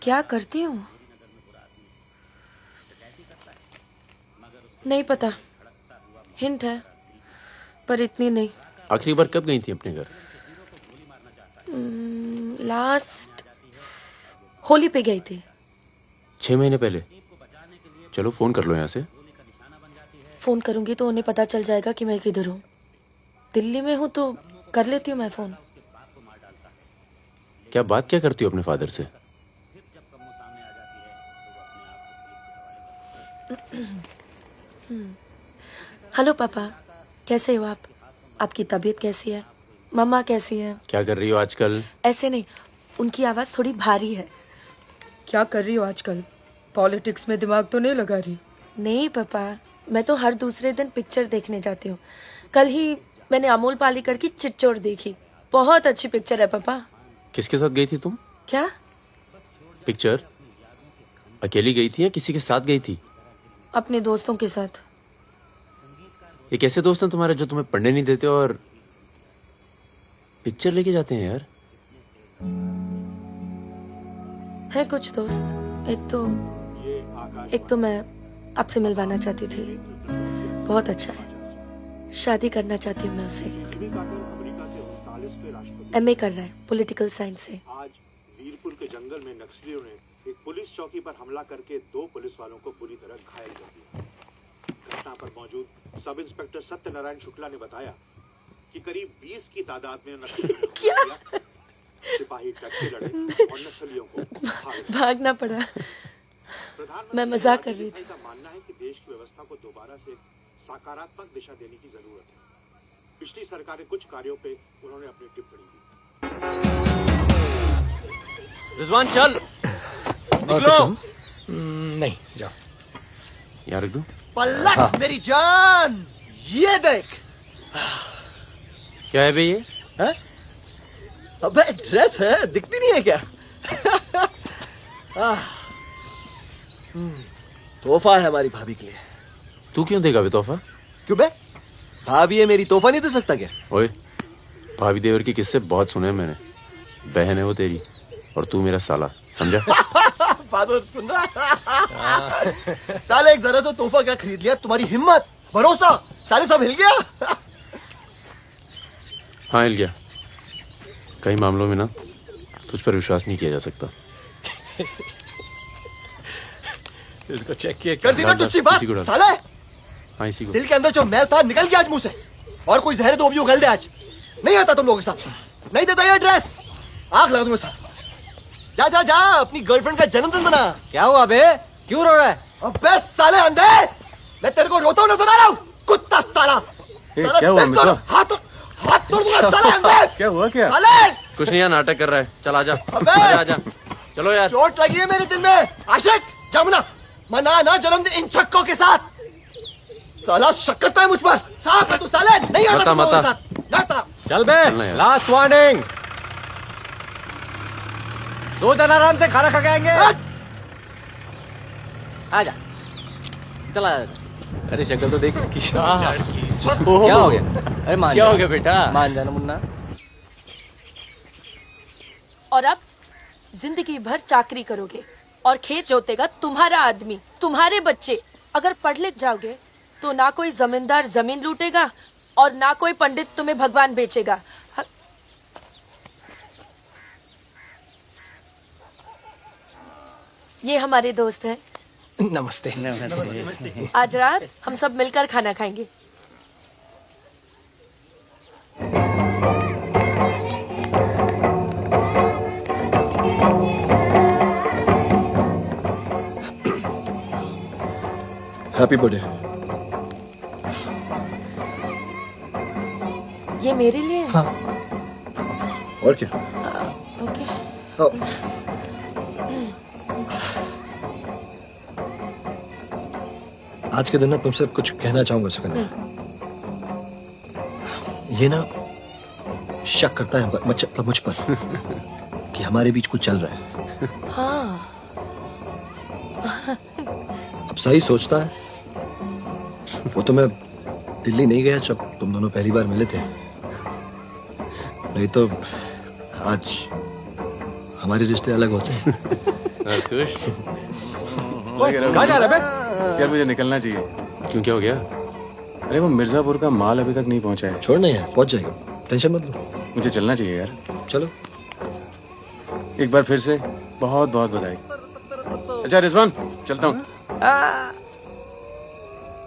क्या करती हूँ? नहीं पता, हिंट है पर इतनी नहीं। आखिरी बार कब गई थी अपने घर? लास्ट होली पे गई थी। 6 महीने पहले। चलो फोन कर लो यहाँ से। फोन करूंगी तो उन्हें पता चल जाएगा कि मैं किधर हूँ। दिल्ली में हूँ तो कर लेती हूँ मैं फोन। क्या बात क्या करती हो अपने फादर से? हेलो पापा, कैसे हो आप? आपकी तबीयत कैसी है? मम्मा कैसी है? क्या कर रही हो आजकल? ऐसे नहीं, उनकी आवाज़ थोड़ी भारी है। क्या कर रही हो आजकल? पॉलिटिक्स में दिमाग तो नहीं लगा रही? नहीं पापा, मैं तो हर दूसरे दिन पिक्चर देखने जाती हूँ। कल ही मैंने अमोल पालेकर की चिट्चोर देखी। बहुत अच्छी पिक्चर है पापा। किसके साथ गई थी तुम? क्या? पिक्चर अकेली गई थी या किसी के साथ गई थी? अपने दोस्तों के साथ। ये कैसे दोस्त हैं तुम्हारे जो तुम्हें पढ़ने नहीं देते और पिक्चर लेके जाते हैं यार? है कुछ दोस्त। एक तो मैं आपसे मिलवाना चाहती थी। बहुत अच्छा है। शादी करना चाहती हूँ मैं उससे। MA कर रहा है पॉलिटिकल साइंस से। आज वीरपुर के जंगल में नक्सलियों ने एक पुलिस चौकी पर हमला करके 2 पुलिस वालों को बुरी तरह घायल कर दिया। घटना पर मौजूद सब इंस्पेक्टर सत्यनारायण शुक्ला ने बताया कि करीब 20 की तादाद में नक्सलियों ने हमला किया सिपाही डट के लड़े और नक्सलियों को भागना पड़ा। मैं मजाक कर रही थी। का मानना है कि देश की व्यवस्था को दोबारा से सकारात्मक दिशा देने की जरूरत है। पिछली सरकार के कुछ कार्यों पे उन्होंने अपनी टिप्पणी दी। रिजवान चल निकलो। नहीं जाओ। यार रख दो। पलट मेरी जान, ये देख। क्या है बे ये? है? अबे ड्रेस है, दिखती नहीं है क्या? तोहफा है हमारी भाभी के लिए। तू क्यों देगा बे तोहफा? क्यों बे? भाभी है मेरी, तोहफा नहीं दे सकता क्या? ओए, भाभी देवर की किस्से बहुत सुने मैंने। बहन है वो तेरी और तू मेरा साला, समझा? बहादुर सुन रहा? साले एक जरा सा तोहफा क्या खरीद लिया? तुम्हारी हिम्मत, भरोसा, साले सब हिल गया। हाँ हिल गया। कई मामलों में ना तुझ पर विश्वास नहीं किया जा सकता। इसको चेक किया कर दी ना तुझी बात साले। हाँ इसी को। दिल के अंदर जो मैल था निकल गया आज मुंह से। और कोई जहर तो भी उगल दे आज। नहीं आता तुम लोगों के साथ, नहीं देता ये ड्रेस, आग लगा दूंगा साथ। जा जा जा अपनी गर्लफ्रेंड का जन्मदिन मना। क्या हुआ बे? क्यों रो रहा है? अबे साले अंधे, मैं तेरे को रोता हुआ नजर आ रहा हूँ, कुत्ता साला। क्या हुआ मित्रा? हाथ तोड़ दूंगा साले अंधे। क्या हुआ क्या? साले कुछ नहीं यार, नाटक कर रहा है। चल आजा अबे आजा। चलो यार, चोट लगी है मेरे दिल में। आशिक जमुना मना ना जन्मदिन इन छक्कों के साथ। साला शक करता है मुझ पर। साफ है तू साले, नहीं आता तुम लोगों के साथ। नाता चल बे, लास्ट वार्निंग। सो जाना आराम से, खाना खा के आएंगे। आजा चला। अरे शक्ल तो देख इसकी। क्या हो गया? अरे मान क्या हो गया बेटा? मान जाना मुन्ना। और अब जिंदगी भर चाकरी करोगे और खेत जोतेगा तुम्हारा आदमी, तुम्हारे बच्चे। अगर पढ़ लिख जाओगे तो ना कोई जमींदार जमीन लूटेगा और ना कोई पंडित तुम्हें भगवान बेचेगा। ये हमारे दोस्त हैं। नमस्ते। आज रात हम सब मिलकर खाना खाएंगे। Happy birthday. ये मेरे लिए है? हाँ। और क्या? ओके। आज के दिन ना तुमसे कुछ कहना चाहूंगा सुकन्या। ये ना शक करता है मुझ पर कि हमारे बीच कुछ चल रहा है। हाँ। अब सही सोचता है। वो तो मैं दिल्ली नहीं गया जब तुम दोनों पहली बार मिले थे, नहीं तो आज हमारे रिश्ते अलग होते हैं। कहाँ जा रहा है? यार मुझे निकलना चाहिए। क्यों, क्या हो गया? अरे वो मिर्जापुर का माल अभी तक नहीं पहुंचा है। छोड़ना यार, पहुंच जाएगा, टेंशन मत लो। मुझे चलना चाहिए यार। चलो। एक बार फिर से बहुत बहुत बधाई। अच्छा रिजवान, चलता हूँ।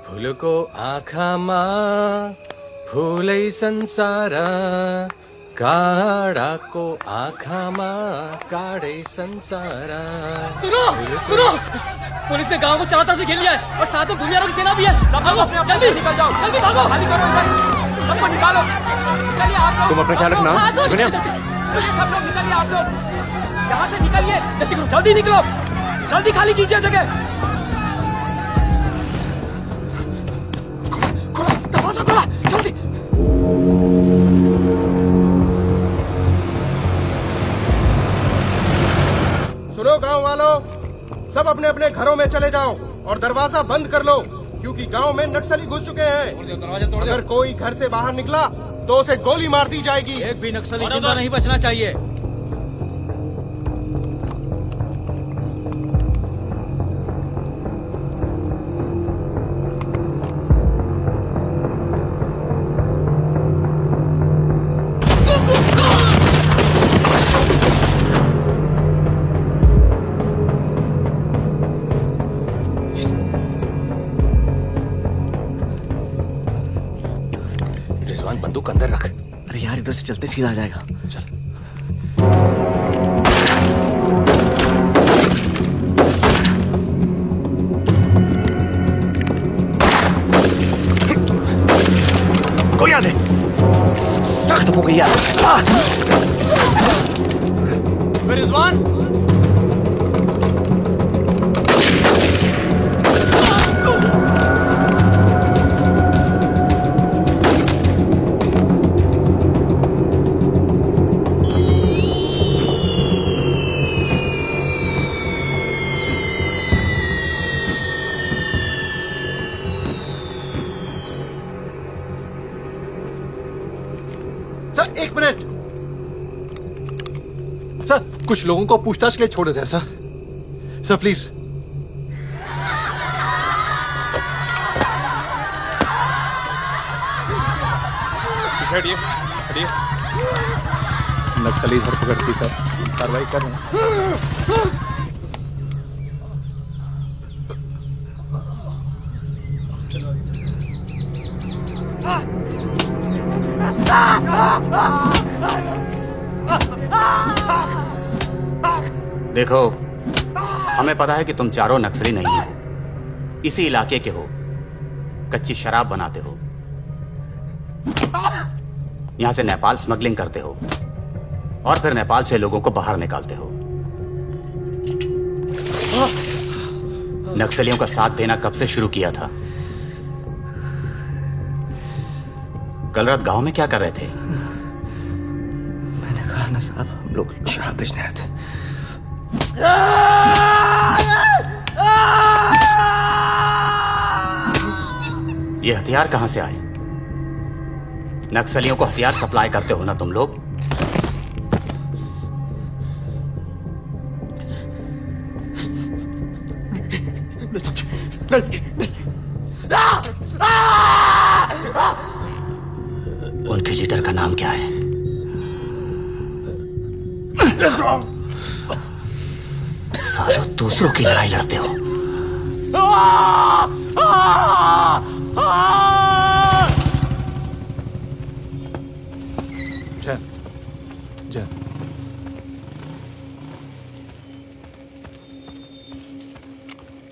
फूल को आँखा माँ फूलै संसार, काड़ा को आँखा माँ काड़े संसार। सुनो सुनो, पुलिस ने गांव को चारों तरफ से घेर लिया है और साथ में भूमियारों की सेना भी है। सब भागो, जल्दी निकल जाओ, जल्दी भागो, खाली करो इधर, सबको निकालो। चलिए आप लोग, तुम अपना ख्याल रखना। चलिए सब लोग निकलिए, आप लोग यहाँ से निकलिए, जल्दी निकलो, जल्दी खाली कीजिए जगह। खोला दरवाजा, खोला जल्दी। सुनो गांव वालों, सब अपने अपने घरों में चले जाओ और दरवाजा बंद कर लो, क्योंकि गांव में नक्सली घुस चुके हैं। अगर कोई घर से बाहर निकला तो उसे गोली मार दी जाएगी। एक भी नक्सली जिंदा नहीं बचना चाहिए। रिजवान बंदूक अंदर रख। अरे यार इधर से चलते सीधा आ जाएगा। चल। गोलियां दे। ताकत हो गई यार। Rizwan sir 1 minute. सर कुछ लोगों को पूछताछ के लिए छोड़ देते हैं सर। Sir please. हटिए हटिए। नक्सली धरपकड़ की सर, कार्रवाई कर रहे हैं। देखो, हमें पता है कि तुम चारों नक्सली नहीं हो, इसी इलाके के हो, कच्ची शराब बनाते हो, यहां से नेपाल स्मगलिंग करते हो और फिर नेपाल से लोगों को बाहर निकालते हो। नक्सलियों का साथ देना कब से शुरू किया था? कल रात गांव में क्या कर रहे थे? मैंने कहा ना साहब, हम लोग शराब बेचने आए थे। ये हथियार कहां से आए? नक्सलियों को हथियार सप्लाई करते हो ना तुम लोग? उनके लीडर का नाम क्या है? सालों दूसरों की लड़ाई लड़ते हो। जैन, जैन।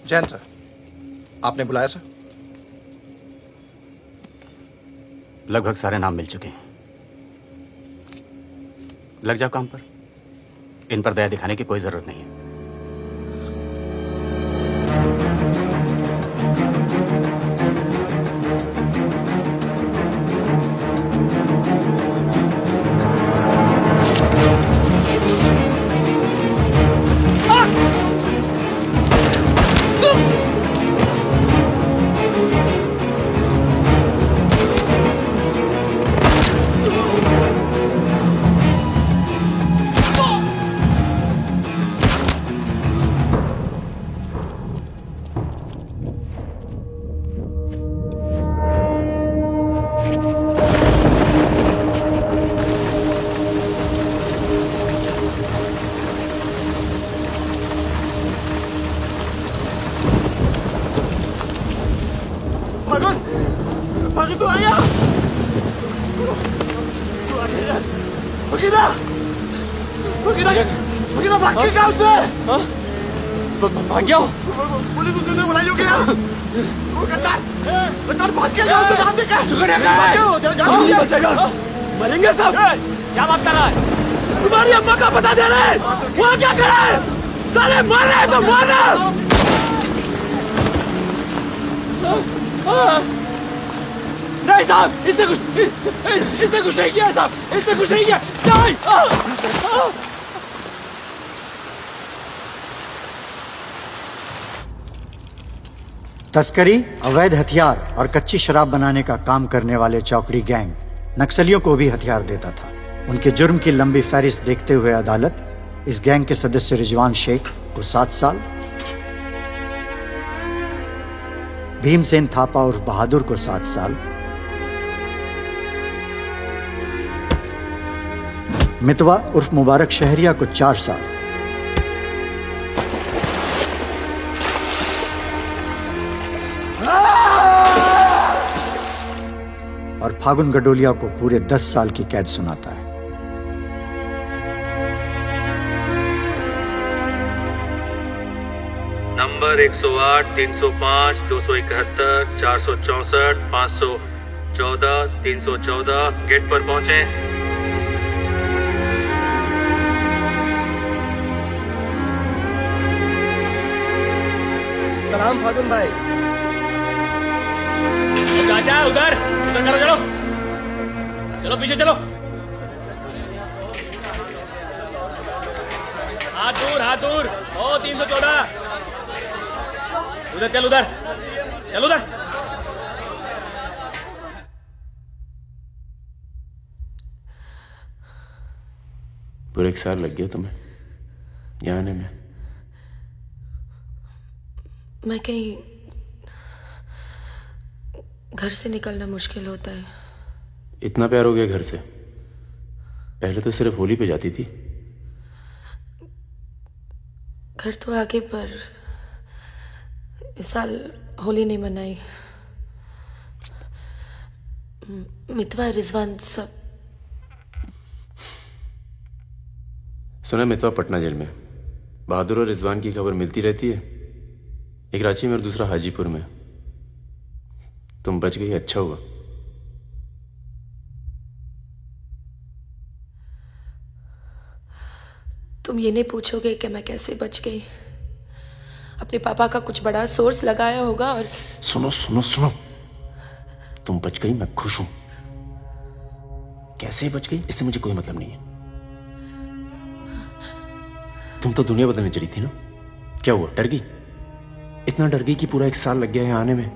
जैन सर, आपने बुलाया सर? लगभग सारे नाम मिल चुके हैं। लग जाओ काम पर। इन पर दया दिखाने की कोई जरूरत नहीं है। भाग गया। पुलिस उसे ने बुलाई होगी यार। वो गद्दार भाग गया गांव से। नाम देखा बचेगा। मरेंगे सब। क्या बात कर रहा है? तुम्हारी अम्मा का पता दे रहे हैं। वहाँ क्या कर रहा है? साले मार रहे हैं तो मारना। नहीं साहब, इसने कुछ नहीं किया साहब। इसने कुछ नहीं किया। नहीं। तस्करी, अवैध हथियार और कच्ची शराब बनाने का काम करने वाले चौकड़ी गैंग नक्सलियों को भी हथियार देता था। उनके जुर्म की लंबी फहरिस्त देखते हुए अदालत इस गैंग के सदस्य रिजवान शेख को 7 साल, भीमसेन थापा उर्फ बहादुर को 7 साल, मितवा उर्फ मुबारक शहरिया को 4 साल और फागुन गडोलिया को पूरे 10 साल की कैद सुनाता है। नंबर 108, 305, 271, 464, 500 314 गेट पर पहुंचे। सलाम फागुन भाई। चाचा उधर करो, चलो चलो पीछे चलो। हाथ दूर। ओ 314 उधर चल, उधर। पूरे 1 साल लग गया तुम्हें यहाँ आने में। मैं कहीं घर से निकलना मुश्किल होता है। इतना प्यार हो गया घर से? पहले तो सिर्फ होली पे जाती थी। घर तो आगे, पर इस साल होली नहीं मनाई। मितवा, रिजवान सब। सुना मितवा पटना जेल में। बहादुर और रिजवान की खबर मिलती रहती है, एक रांची में और दूसरा हाजीपुर में। तुम बच गई, अच्छा हुआ। तुम ये नहीं पूछोगे कि मैं कैसे बच गई? अपने पापा का कुछ बड़ा सोर्स लगाया होगा। और सुनो, तुम बच गई, मैं खुश हूं। कैसे बच गई इससे मुझे कोई मतलब नहीं है। तुम तो दुनिया बदलने चली थी ना, क्या हुआ? डर गई? इतना डर गई कि पूरा 1 साल लग गया है आने में।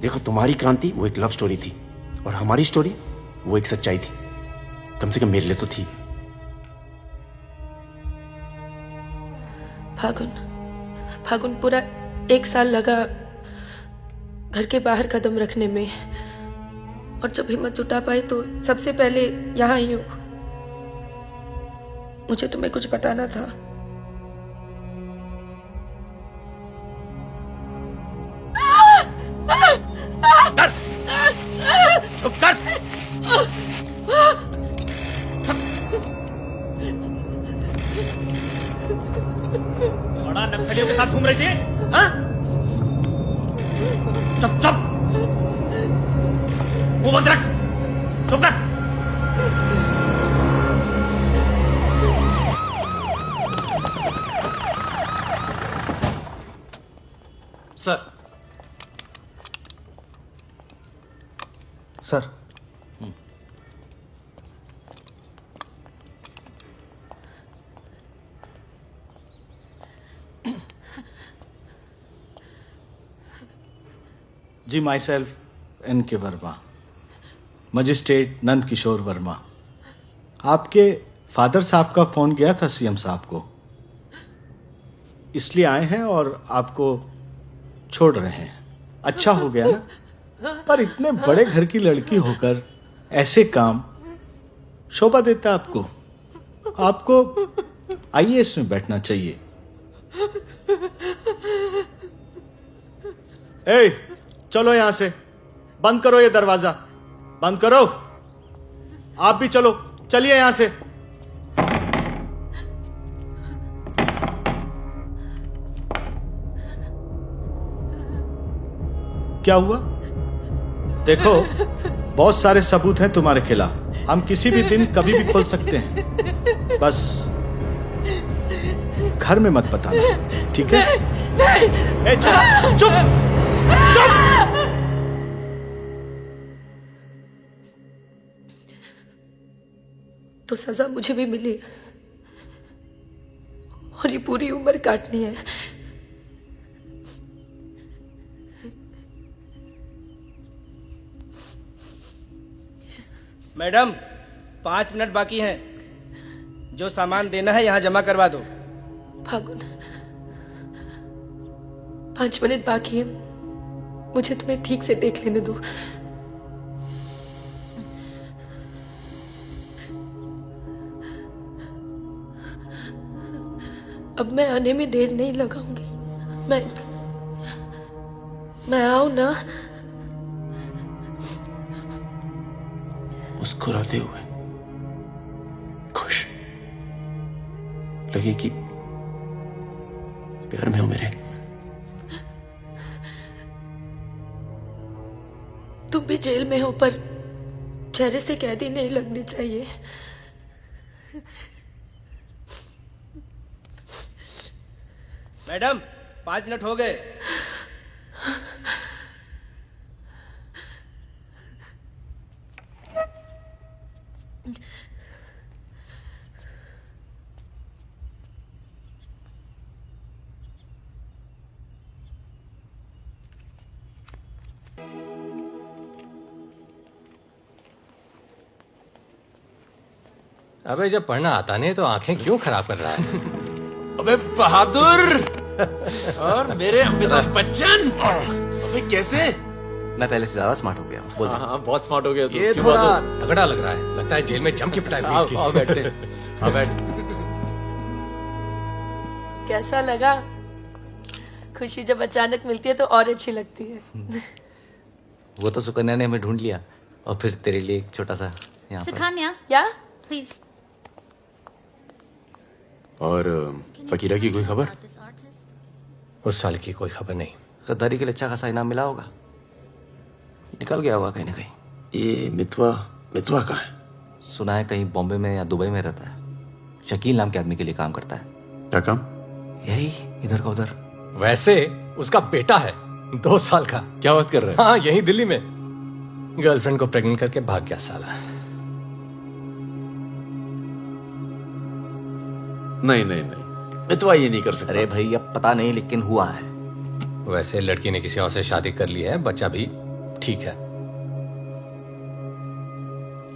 देखो, तुम्हारी क्रांति वो एक लव स्टोरी थी, और हमारी स्टोरी वो एक सच्चाई थी। कम से कम मेरे लिए तो थी। फागुन पूरा 1 साल लगा घर के बाहर कदम रखने में, और जब हिम्मत जुटा पाई तो सबसे पहले यहाँ आई हूँ। मुझे तुम्हें कुछ बताना था। कर। बड़ा नक्सलियों के साथ घूम रही थी, हाँ? चुप। मुंह बंद रख, चुप कर। सर। जी, myself N.K. Verma, magistrate Nand Kishore Verma. आपके फादर साहब का फोन गया था सीएम साहब को, इसलिए आए हैं और आपको छोड़ रहे हैं। अच्छा हो गया ना, पर इतने बड़े घर की लड़की होकर ऐसे काम शोभा देता आपको। आपको IAS में बैठना चाहिए। चलो यहां से, बंद करो ये दरवाजा, बंद करो। आप भी चलो, चलिए यहां से। क्या हुआ? देखो, बहुत सारे सबूत हैं तुम्हारे खिलाफ। हम किसी भी दिन कभी भी खोल सकते हैं। बस घर में मत बताना, ठीक है? नहीं। चुप। तो सजा मुझे भी मिली है, और ये पूरी उम्र काटनी है। मैडम, 5 मिनट बाकी हैं। जो सामान देना है यहाँ जमा करवा दो। फागुन, 5 मिनट बाकी है, मुझे तुम्हें ठीक से देख लेने दो। अब मैं आने में देर नहीं लगाऊंगी। मैं आऊं ना? मुस्कुराते हुए, खुश, लगे कि प्यार में हो मेरे। तुम भी जेल में हो, पर चेहरे से कैदी नहीं लगनी चाहिए। मैडम 5 मिनट हो गए। अबे जब पढ़ना आता नहीं तो आंखें क्यों खराब कर रहा है? अबे बहादुर और मेरे अमिताभ बच्चन, अबे कैसे? मैं पहले से ज्यादा स्मार्ट हो गया। बोल दे। हाँ, बहुत स्मार्ट हो गया तू। ये थोड़ा तगड़ा लग रहा है, लगता है जेल में जम के पिटाई हुई इसकी। आओ बैठते। हाँ बैठ। कैसा लगा? खुशी जब अचानक मिलती है तो और अच्छी लगती है। वो तो सुकन्या ने हमें ढूंढ लिया और फिर तेरे लिए एक छोटा सा यहाँ पर। सुकन्या, या प्लीज। और फकीरा की कोई खबर? उस साल की कोई खबर नहीं। गद्दारी के लिए अच्छा खासा इनाम मिला होगा, निकल गया होगा कहीं ना कहीं। ये मितवा कहाँ है? सुना है कहीं बॉम्बे में या दुबई में रहता है। शकील नाम के आदमी के लिए काम करता है। क्या काम? यही इधर का उधर। वैसे उसका बेटा है 2 साल का। क्या बात कर रहा है? हाँ, यही दिल्ली में गर्लफ्रेंड को प्रेग्नेंट करके भाग गया साला। नहीं, मितवा ये नहीं कर सकता। अरे भाई अब पता नहीं, लेकिन हुआ है। वैसे लड़की ने किसी और से शादी कर ली है, बच्चा भी ठीक है।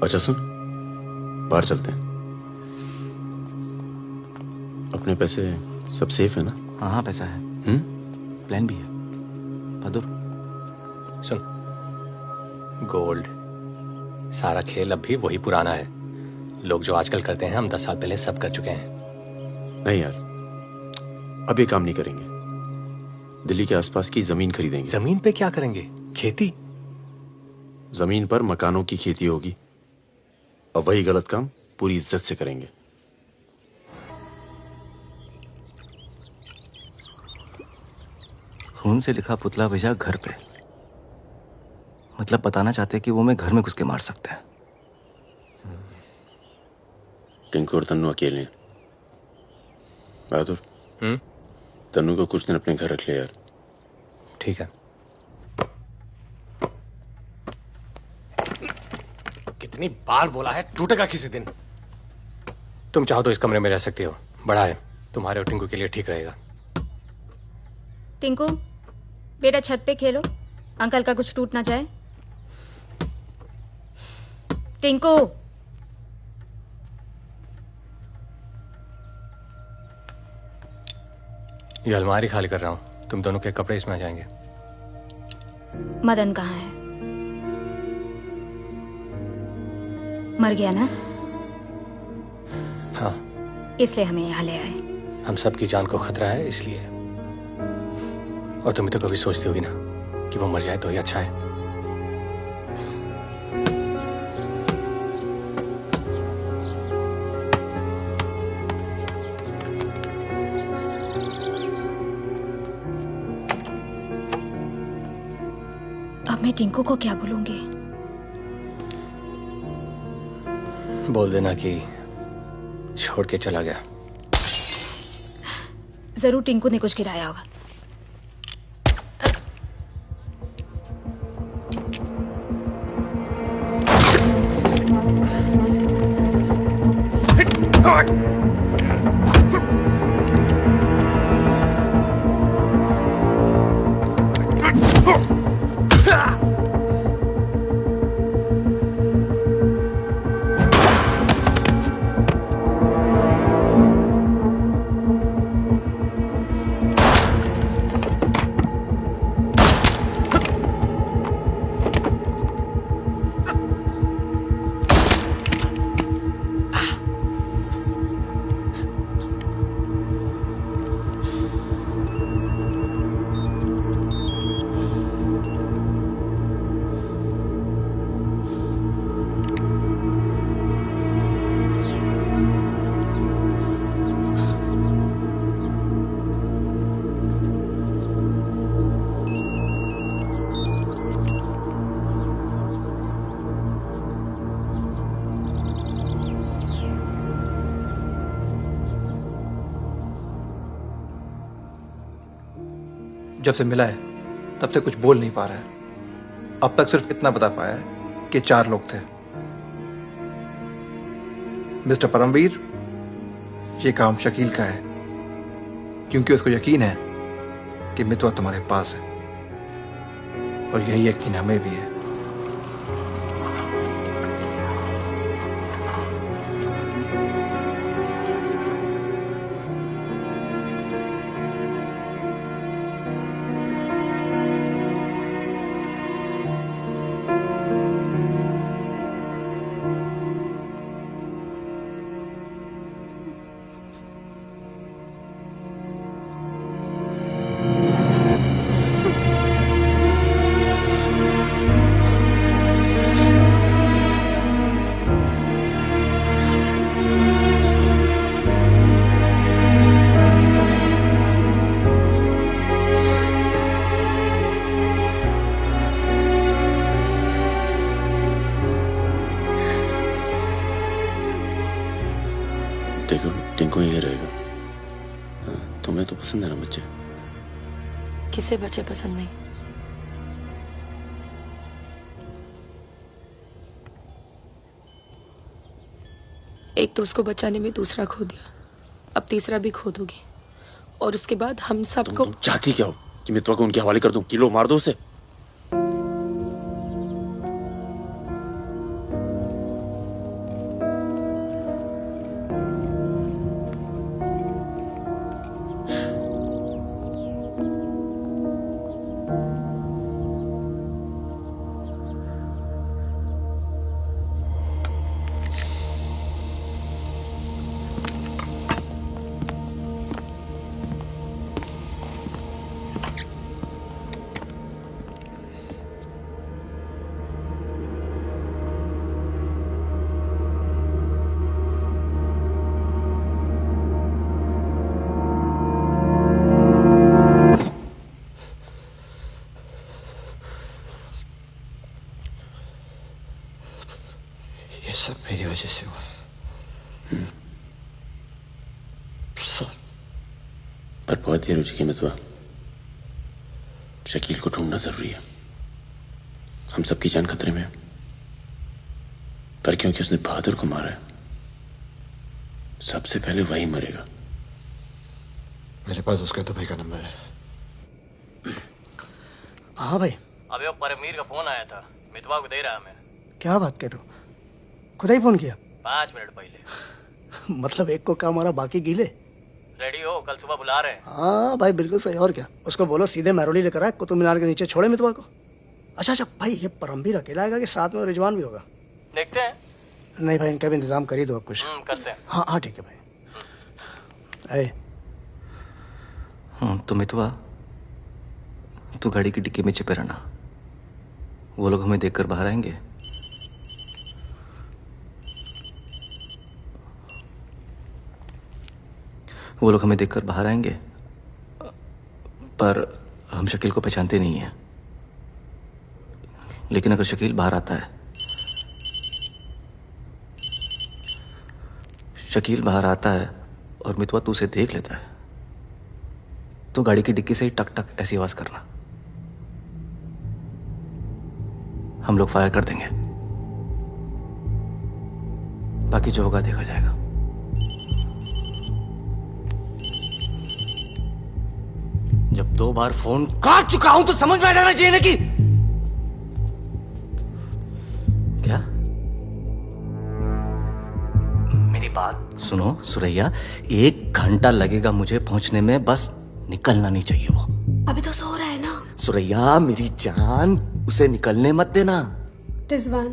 अच्छा सुन, बाहर चलते हैं। अपने पैसे सब सेफ है ना? हाँ पैसा है। प्लान भी है। बहादुर सुन, गोल्ड सारा खेल अब भी वही पुराना है। लोग जो आजकल करते हैं हम 10 साल पहले सब कर चुके हैं। नहीं यार, अब ये काम नहीं करेंगे। दिल्ली के आसपास की जमीन खरीदेंगे। जमीन पे क्या करेंगे? खेती? जमीन पर मकानों की खेती होगी और वही गलत काम पूरी इज्जत से करेंगे। खून से लिखा पुतला भेजा घर पे, मतलब बताना चाहते कि वो मैं घर में घुस के मार सकते हैं। टिंकू और तन्नू अकेले हैं। बहादुर, तन्नू को कुछ दिन अपने घर रख ले यार। ठीक है। कितनी बार बोला है, टूटेगा किसी दिन। तुम चाहो तो इस कमरे में रह सकती हो, बड़ा है, तुम्हारे और टिंकू के लिए ठीक रहेगा। टिंकू बेटा छत पे खेलो, अंकल का कुछ टूट ना जाए। टिंकू ये अलमारी खाली कर रहा हूँ, तुम दोनों के कपड़े इसमें आ जाएंगे। मदन कहाँ है? मर गया ना? हाँ, इसलिए हमें यहाँ ले आए। हम सबकी जान को खतरा है इसलिए। और तुम तो कभी सोचती होगी ना कि वो मर जाए तो ही अच्छा है। अब मैं टिंकू को क्या बोलूंगी? बोल देना कि छोड़ के चला गया। जरूर टिंकू ने कुछ गिराया होगा। जब से मिला है तब से कुछ बोल नहीं पा रहा है। अब तक सिर्फ इतना बता पाया है कि 4 लोग थे। मिस्टर परमवीर, ये काम शकील का है, क्योंकि उसको यकीन है कि मितवा तुम्हारे पास है, और यही यकीन हमें भी है। देखो टिंकू यही रहेगा। हाँ, तुम्हें तो पसंद है ना बच्चे? किसे बच्चे पसंद नहीं? एक तो उसको बचाने में दूसरा खो दिया, अब तीसरा भी खो दोगी, और उसके बाद हम सबको। चाहती क्या हो कि मितवा को उनके हवाले कर दूं? किलो मार दो उसे। सब मेरी वजह से हुआ। सब। पर बहुत देर हो चुकी है मितवा। शकील को ढूंढना जरूरी है। हम सबकी जान खतरे में है, पर क्योंकि उसने बहादुर को मारा है, सबसे पहले वही मरेगा। मेरे पास उसका दुबई का नंबर है। हाँ भाई। अबे वो परमवीर का फोन आया था, मितवा को दे रहा मैं। क्या बात कर रहे हो? खुदा ही फोन किया? 5 मिनट पहले। मतलब एक को काम हमारा बाकी गीले। रेडी हो, कल सुबह बुला रहे हैं। हाँ भाई बिल्कुल सही। और क्या, उसको बोलो सीधे मैरोली लेकर आए, कुतुब मीनार के नीचे छोड़े मितवा को। अच्छा भाई, ये परमवीर अकेला आएगा कि साथ में रिजवान भी होगा? देखते हैं। नहीं भाई, इनका भी इंतजाम कर ही दो आप कुछ। करते हैं। हाँ ठीक है भाई। तो मितवा, तू गाड़ी की डिक्की में छिपे रहना। वो लोग हमें देखकर बाहर आएंगे। वो लोग हमें देखकर बाहर आएंगे, पर हम शकील को पहचानते नहीं हैं। लेकिन अगर शकील बाहर आता है, शकील बाहर आता है और मितवा तू उसे देख लेता है, तो गाड़ी की डिक्की से ही टक टक ऐसी आवाज करना। हम लोग फायर कर देंगे, बाकी जो होगा देखा जाएगा। जब 2 बार फोन काट चुका हूं तो समझ में आ जाना चाहिए ना कि क्या। मेरी बात सुनो सुरैया, 1 घंटा लगेगा मुझे पहुंचने में, बस निकलना नहीं चाहिए वो। अभी तो सो रहा है ना। सुरैया मेरी जान, उसे निकलने मत देना। रिजवान,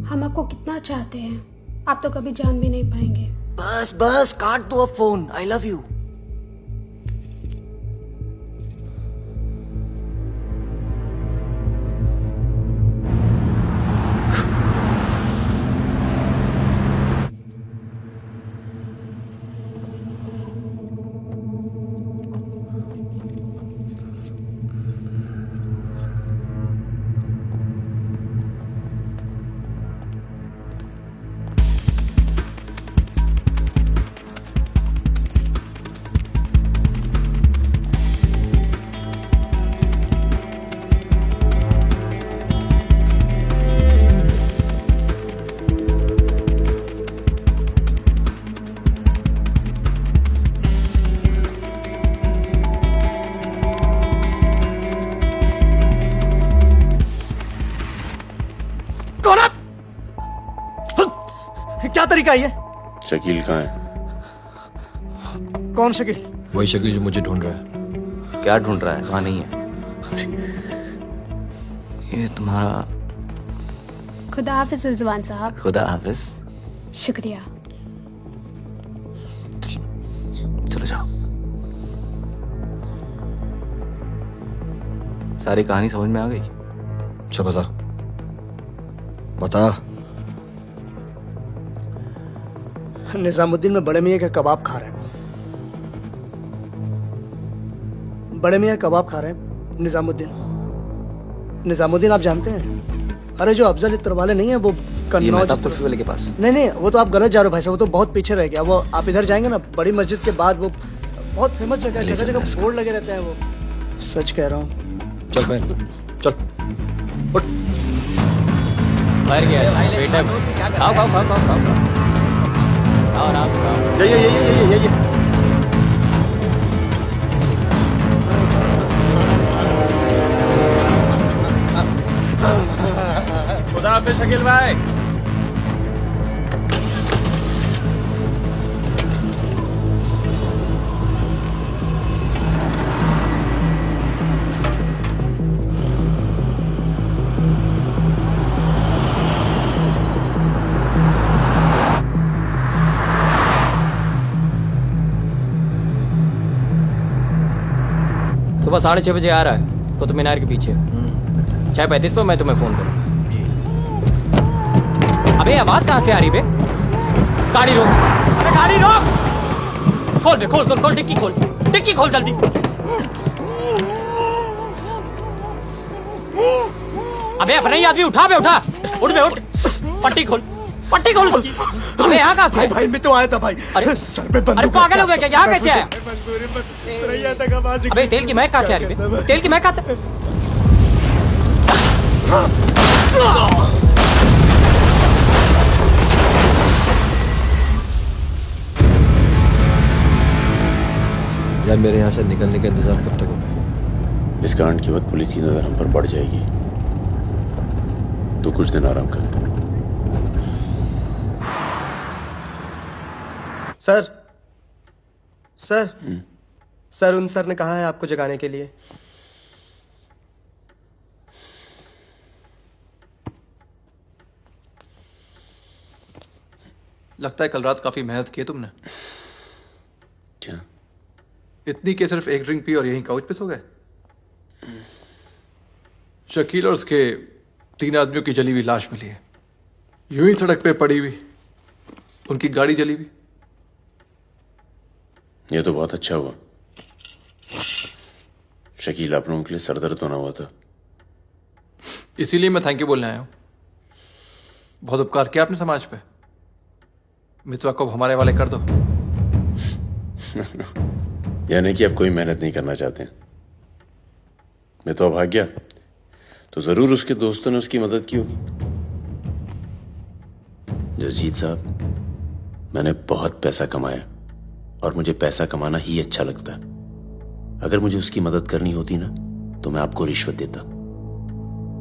हम आपको कितना चाहते हैं, आप तो कभी जान भी नहीं पाएंगे। बस बस काट दो अब फोन। I love you. कौन है? क्या तरीका है ये? शकील कहाँ है? कौन शकील? वही शकील जो मुझे ढूंढ रहा है। क्या ढूंढ रहा है? वहां नहीं है। ये तुम्हारा। खुदा हाफिज रिजवान साहब। खुदा हाफिज। शुक्रिया। चलो जाओ। सारी कहानी समझ में आ गई? अच्छा बता बता। निजामुद्दीन में बड़े मियाँ का कबाब खा रहे हैं। बड़े मियाँ कबाब खा रहे हैं। निजामुद्दीन आप जानते हैं? अरे जो अफजल इत्र वाले नहीं है वो कन्नौज कुल्फी वाले के पास। नहीं वो तो आप गलत जा रहे हो भाई साहब। वो तो बहुत पीछे रह गया। वो आप इधर जाएंगे ना बड़ी मस्जिद के बाद, वो बहुत फेमस जगह है। जगह जगह बोर्ड लगे रहते हैं। वो सच कह रहा हूँ। चल बहन चल उठ। मर गया बेटा। आओ आओ आओ आओ आओ आओ आराम से आओ। ये खुदा हाफिज शकील भाई। सुबह 6:30 बजे आ रहा है कुतुब मीनार के पीछे। 6:35 पर मैं तुम्हें फोन करूँ। अबे आवाज कहाँ से आ रही बे? गाड़ी रोक। अबे गाड़ी रोक। खोल बे खोल खोल खोल डिक्की खोल। डिक्की खोल जल्दी। अबे अपना ही आदमी उठा बे उठा। उठ बे उठ। पट्टी खोल। पट्टी खोल उसकी। अबे यहाँ कहाँ से? भाई मैं तो आया था भाई। अरे सर पे बंदूक। अरे पागल हो गया क्या? यहाँ कैसे आया? अबे अबे तेल की महक कहाँ से आ रही है? तेल की महक कहाँ से? यार मेरे यहाँ से निकलने का इंतजाम कब तक होगा? इस कांड के बाद पुलिस की नजर हम पर बढ़ जाएगी। तो कुछ दिन आराम कर। सर सर उन सर ने कहा है आपको जगाने के लिए। लगता है कल रात काफी मेहनत की है तुमने। क्या? इतनी कि सिर्फ एक ड्रिंक पी और यहीं काउच पे सो गए? शकील और उसके 3 आदमियों की जली हुई लाश मिली है, यूं ही सड़क पे पड़ी हुई। उनकी गाड़ी जली हुई। ये तो बहुत अच्छा हुआ। शकील आप लोगों के लिए सरदर्द बना हुआ था। इसीलिए मैं थैंक यू बोलने आया हूं। बहुत उपकार किया आपने समाज पे। मितवा को हमारे वाले कर दो। यानी कि आप कोई मेहनत नहीं करना चाहते हैं। मैं तो भाग गया तो जरूर उसके दोस्तों ने उसकी मदद की होगी। जसजीत साहब, मैंने बहुत पैसा कमाया और मुझे पैसा कमाना ही अच्छा लगता है। अगर मुझे उसकी मदद करनी होती ना तो मैं आपको रिश्वत देता,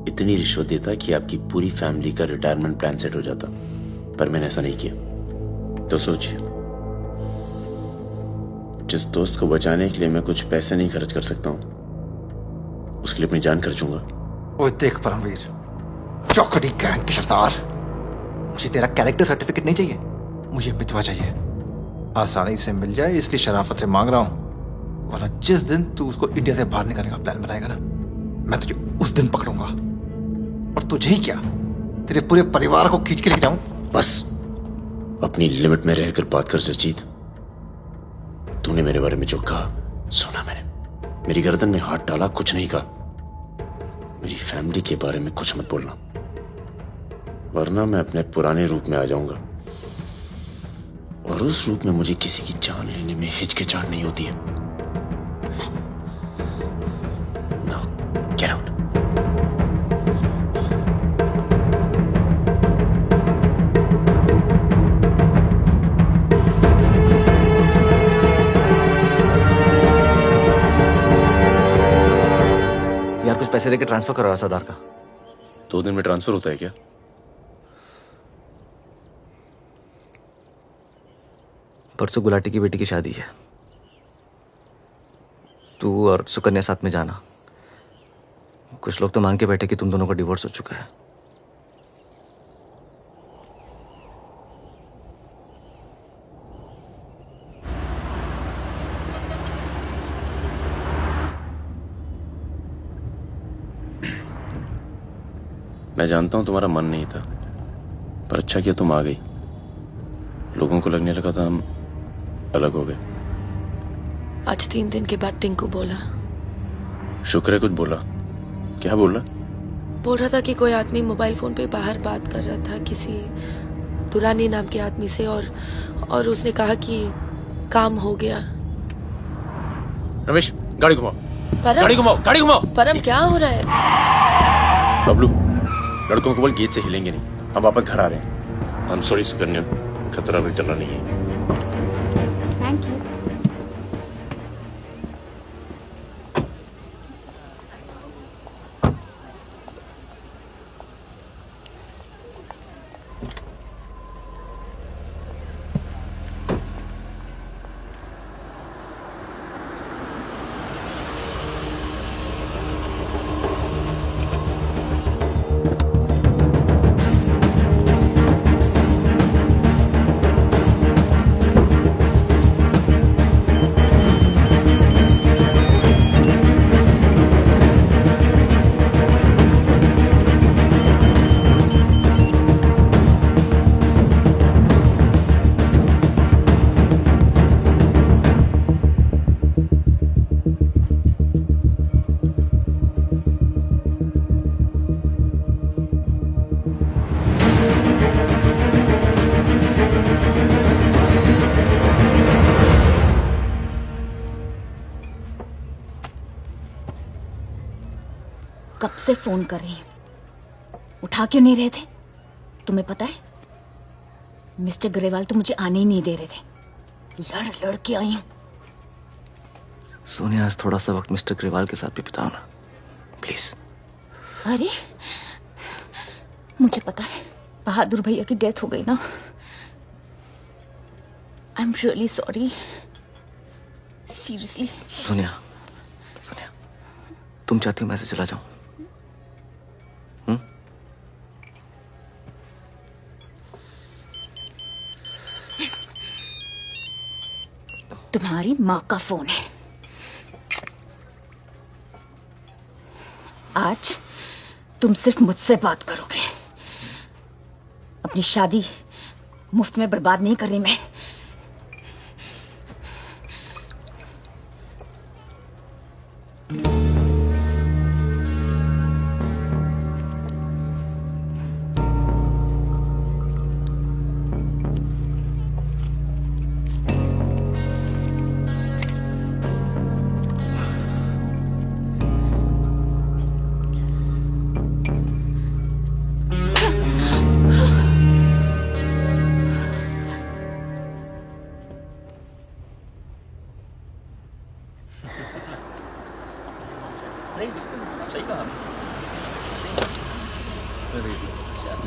इतनी रिश्वत देता कि आपकी पूरी फैमिली का रिटायरमेंट प्लान सेट हो जाता। पर मैंने ऐसा नहीं किया। तो सोचिए, जिस दोस्त को बचाने के लिए मैं कुछ पैसे नहीं खर्च कर सकता हूं, उसके लिए अपनी जान खर्चूंगा। ओए देख परमवीर, चौकड़ी गैंग की सरदार, मुझे तेरा कैरेक्टर सर्टिफिकेट नहीं चाहिए, मुझे मितवा चाहिए। आसानी से मिल जाए इसलिए शराफत से मांग रहा हूं, वरना जिस दिन तू उसको इंडिया से बाहर निकालने का प्लान बनाएगा ना, मैं तुझे उस दिन पकड़ूंगा। और तुझे ही क्या, तेरे पूरे परिवार को खींच के लेके जाऊं। बस अपनी लिमिट में रहकर बात कर जसजीत। तूने मेरे बारे में जो कहा सुना मैंने। मेरी गर्दन में हाथ डाला, कुछ नहीं कहा। मेरी फैमिली के बारे में कुछ मत बोलना, वरना मैं अपने पुराने रूप में आ जाऊंगा। और उस रूप में मुझे किसी की जान लेने में हिचकिचाहट नहीं होती है। Now, get out. यार कुछ पैसे देके ट्रांसफर करो सरदार का। 2 दिन में ट्रांसफर होता है क्या? परसों गुलाटी की बेटी की शादी है। तू और सुकन्या साथ में जाना। कुछ लोग तो मान के बैठे कि तुम दोनों का डिवोर्स हो चुका है। मैं जानता हूं तुम्हारा मन नहीं था, पर अच्छा किया तुम आ गई। लोगों को लगने लगा था हम अलग हो गए। आज 3 दिन के बाद टिंकू बोला। शुक्र है कुछ बोला। क्या बोला? बोल रहा था कि कोई आदमी मोबाइल फोन पे बाहर बात कर रहा था किसी दुरानी नाम के आदमी से, और उसने कहा कि काम हो गया। रमेश, गाड़ी घुमाओ। परम, गाड़ी घुमाओ, गाड़ी घुमाओ। परम क्या हो रहा है? बबलू, लड़कों को बोल गेट से हिलेंगे नहीं, हम वापस घर आ रहे हैं। हम सॉरी सुकन्या, खतरा भी टला नहीं है। Thank you. कब से फोन कर रही हूं, उठा क्यों नहीं रहे थे? तुम्हें पता है मिस्टर ग्रेवाल तो मुझे आने ही नहीं दे रहे थे। लड़ लड़ के आई हूं। सोनिया, आज थोड़ा सा वक्त मिस्टर ग्रेवाल के साथ भी बिताओ ना, प्लीज। अरे मुझे पता है बहादुर भैया की डेथ हो गई ना। I am really sorry, seriously. Sonia, Sonia, तुम चाहती हो मैं ऐसे चला जाऊं? तुम्हारी माँ का फोन है। आज तुम सिर्फ मुझसे बात करोगे। अपनी शादी मुफ्त में बर्बाद नहीं कर रही मैं।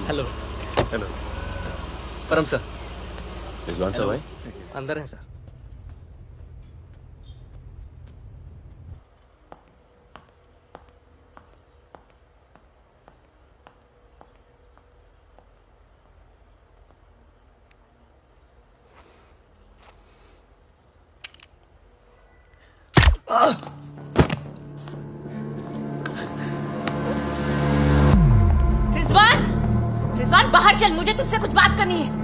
हेलो हेलो परम सर। रिजवान साहब आए? अंदर है सर। रिजवान, रिजवान बाहर चल, मुझे तुझसे कुछ बात करनी है।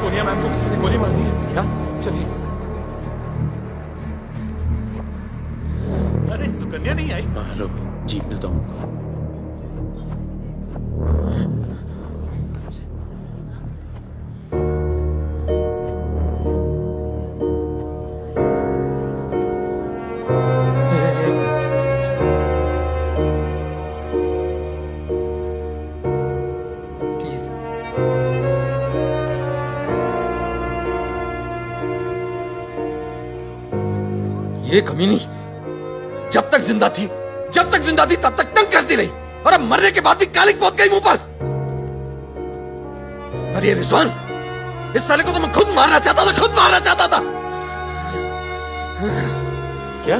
सोनिया मैम को किसी ने गोली मार दी है। क्या? चलिए। अरे सुकन्या नहीं आई? हेलो जी, मिलता हूँ आपको। ये कमीनी जब तक जिंदा थी तब तक तंग करती रही, और अब मरने के बाद भी कालिक पहुंच गई मुंह पर। पर ये रिजवान, इस साले को तो मैं खुद मारना चाहता था, खुद मारना चाहता था। क्या?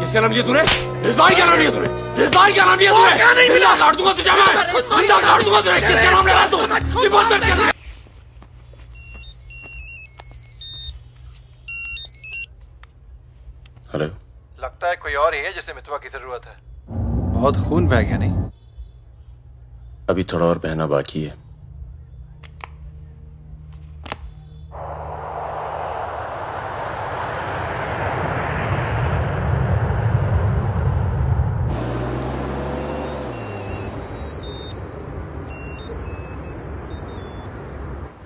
किसका नाम लिया तूने? रिजवान क्या नाम लिया तूने? रिजवान क्या नाम लिया तूने? क्या नहीं मिला? काट दूंगा तुझे मैं, जिंदा काट दूंगा तुझे। किसका नाम लगा तू? ये बहुत दर्द कर। हेलो। लगता है कोई और ही है जिसे मितवा की जरूरत है। बहुत खून बह गया नहीं? अभी थोड़ा और बहना बाकी है।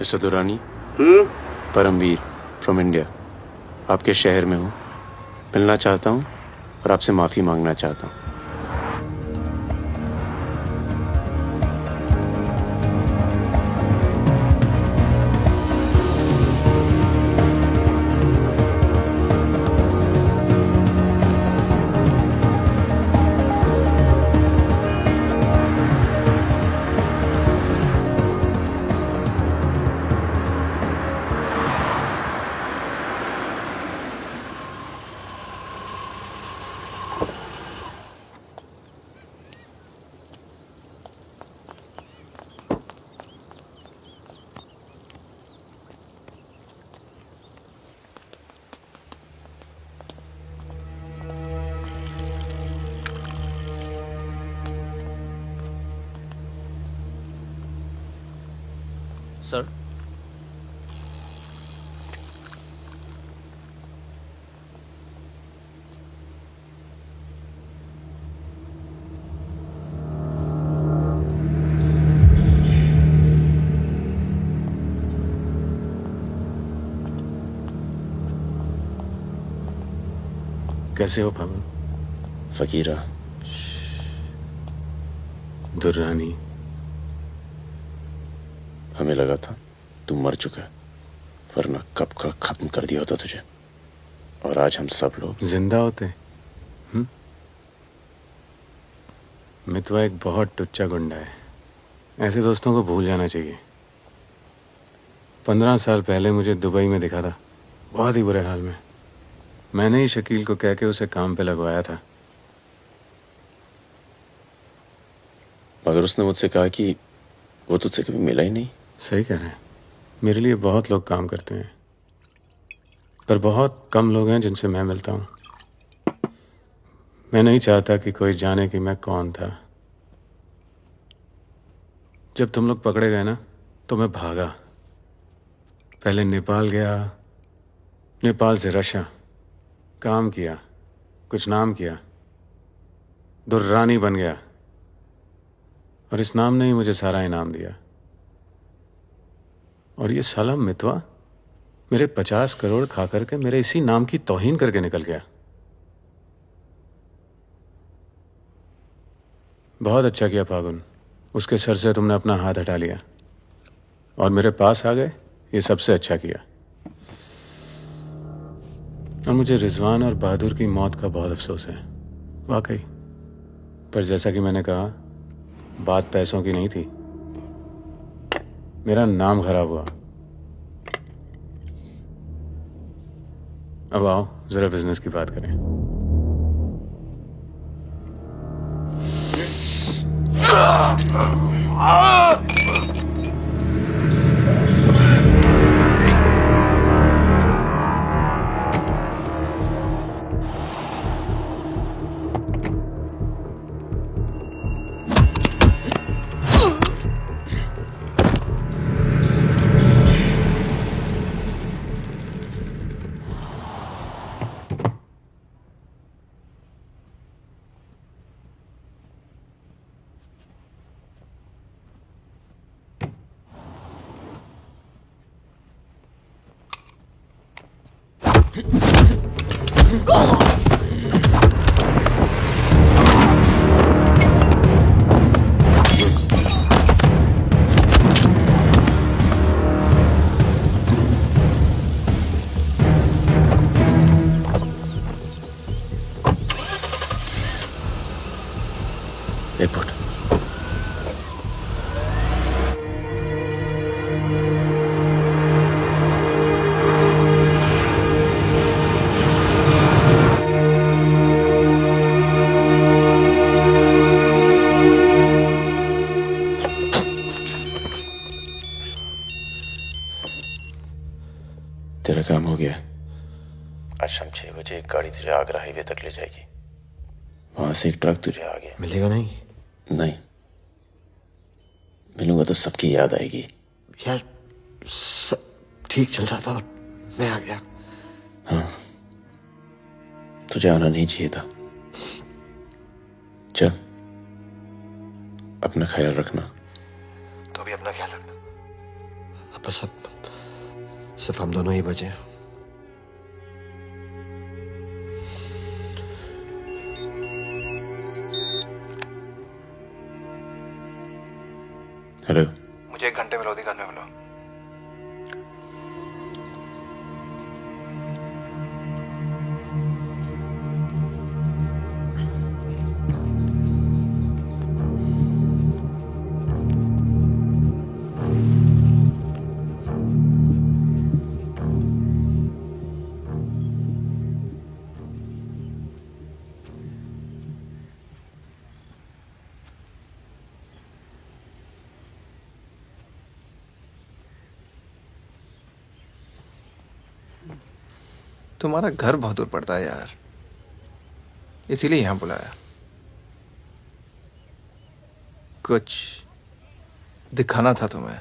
Mister Durrani, Paramvir from India, आपके शहर में हूँ, मिलना चाहता हूँ और आपसे माफ़ी मांगना चाहता हूँ। सर, कैसे हो फागुन? फकीरा, दुर्रानी, हमें लगा था तू मर चुका है, वरना कब का खत्म कर दिया होता तुझे। और आज हम सब लोग जिंदा होते। मितवा एक बहुत टुच्चा गुंडा है, ऐसे दोस्तों को भूल जाना चाहिए। 15 साल पहले मुझे दुबई में दिखा था, बहुत ही बुरे हाल में। मैंने ही शकील को कह के उसे काम पे लगवाया था। मगर उसने मुझसे कहा कि वो तुझसे कभी मिला ही नहीं। सही कह रहे हैं, मेरे लिए बहुत लोग काम करते हैं, पर बहुत कम लोग हैं जिनसे मैं मिलता हूँ। मैं नहीं चाहता कि कोई जाने कि मैं कौन था। जब तुम लोग पकड़े गए ना, तो मैं भागा। पहले नेपाल गया, नेपाल से रशिया, काम किया, कुछ नाम किया, दुर्रानी बन गया, और इस नाम ने ही मुझे सारा इनाम दिया। और ये साला मितवा मेरे 50 करोड़ खा करके मेरे इसी नाम की तौहीन करके निकल गया। बहुत अच्छा किया फागुन, उसके सर से तुमने अपना हाथ हटा लिया और मेरे पास आ गए, ये सबसे अच्छा किया। और मुझे रिजवान और बहादुर की मौत का बहुत अफसोस है, वाकई। पर जैसा कि मैंने कहा, बात पैसों की नहीं थी, मेरा नाम खराब हुआ। अब आओ जरा बिजनेस की बात करें। गाड़ी तुझे आगरा हाईवे तक ले जाएगी। वहां से एक ट्रक तुझे आगे मिलेगा नहीं? नहीं, मिलूंगा तो सबकी याद आएगी। यार सब ठीक चल रहा था और मैं आ गया। हाँ, तुझे आना नहीं चाहिए था। चल, अपना ख्याल रखना। तो भी अपना ख्याल रखना। अब बस सिर्फ हम दोनों ही बचे हैं। हेलो, मुझे 1 घंटे में लोधी घर में मिलो। तुम्हारा घर बहुत दूर पड़ता है यार, इसीलिए यहां बुलाया। कुछ दिखाना था तुम्हें।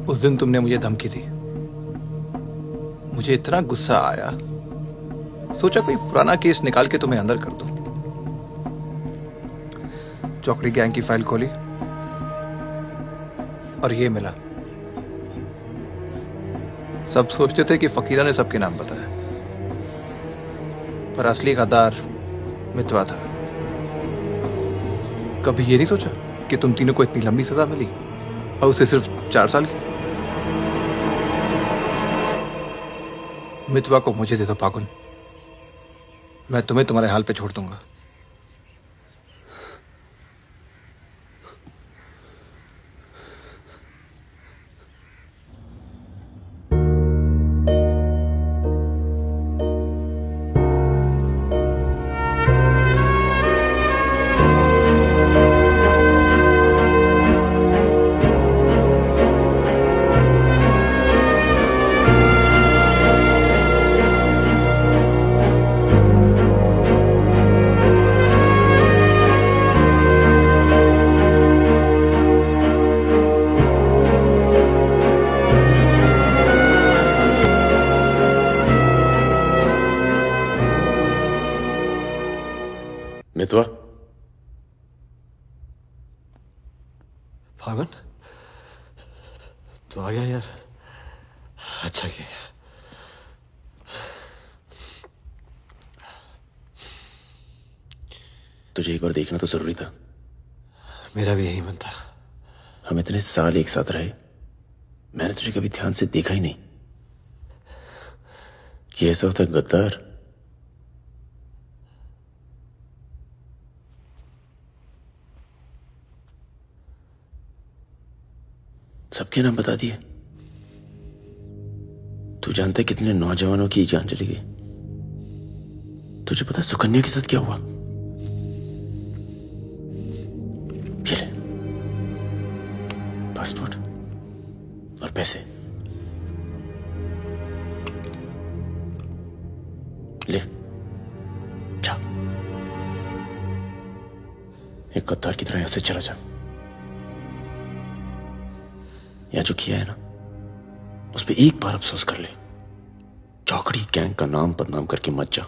उस दिन तुमने मुझे धमकी दी, मुझे इतना गुस्सा आया, सोचा कोई पुराना केस निकाल के तुम्हें अंदर कर दूं। चौकड़ी गैंग की फाइल खोली और ये मिला। सब सोचते थे कि फकीरा ने सबके नाम बताया, पर असली गद्दार मितवा था। कभी ये नहीं सोचा कि तुम तीनों को इतनी लंबी सजा मिली और उसे सिर्फ 4 साल की। मितवा को मुझे दे दो पागुन, मैं तुम्हें तुम्हारे हाल पे छोड़ दूंगा। मितवा, फागुन तो आ गया यार, अच्छा किया। तुझे एक बार देखना तो जरूरी था। मेरा भी यही मन था। हम इतने साल एक साथ रहे, मैंने तुझे कभी ध्यान से देखा ही नहीं। ये ऐसा होता है गद्दार। सबके नाम बता दिए। तू जानता है कितने नौजवानों की जान चली गई? तुझे पता है सुकन्या के साथ क्या हुआ? चले, पासपोर्ट और पैसे ले, जा। एक गद्दार की तरह यहां से चला जा। या जो किया है ना, उस पर एक बार अफसोस कर ले। चौकड़ी गैंग का नाम बदनाम करके मत जा।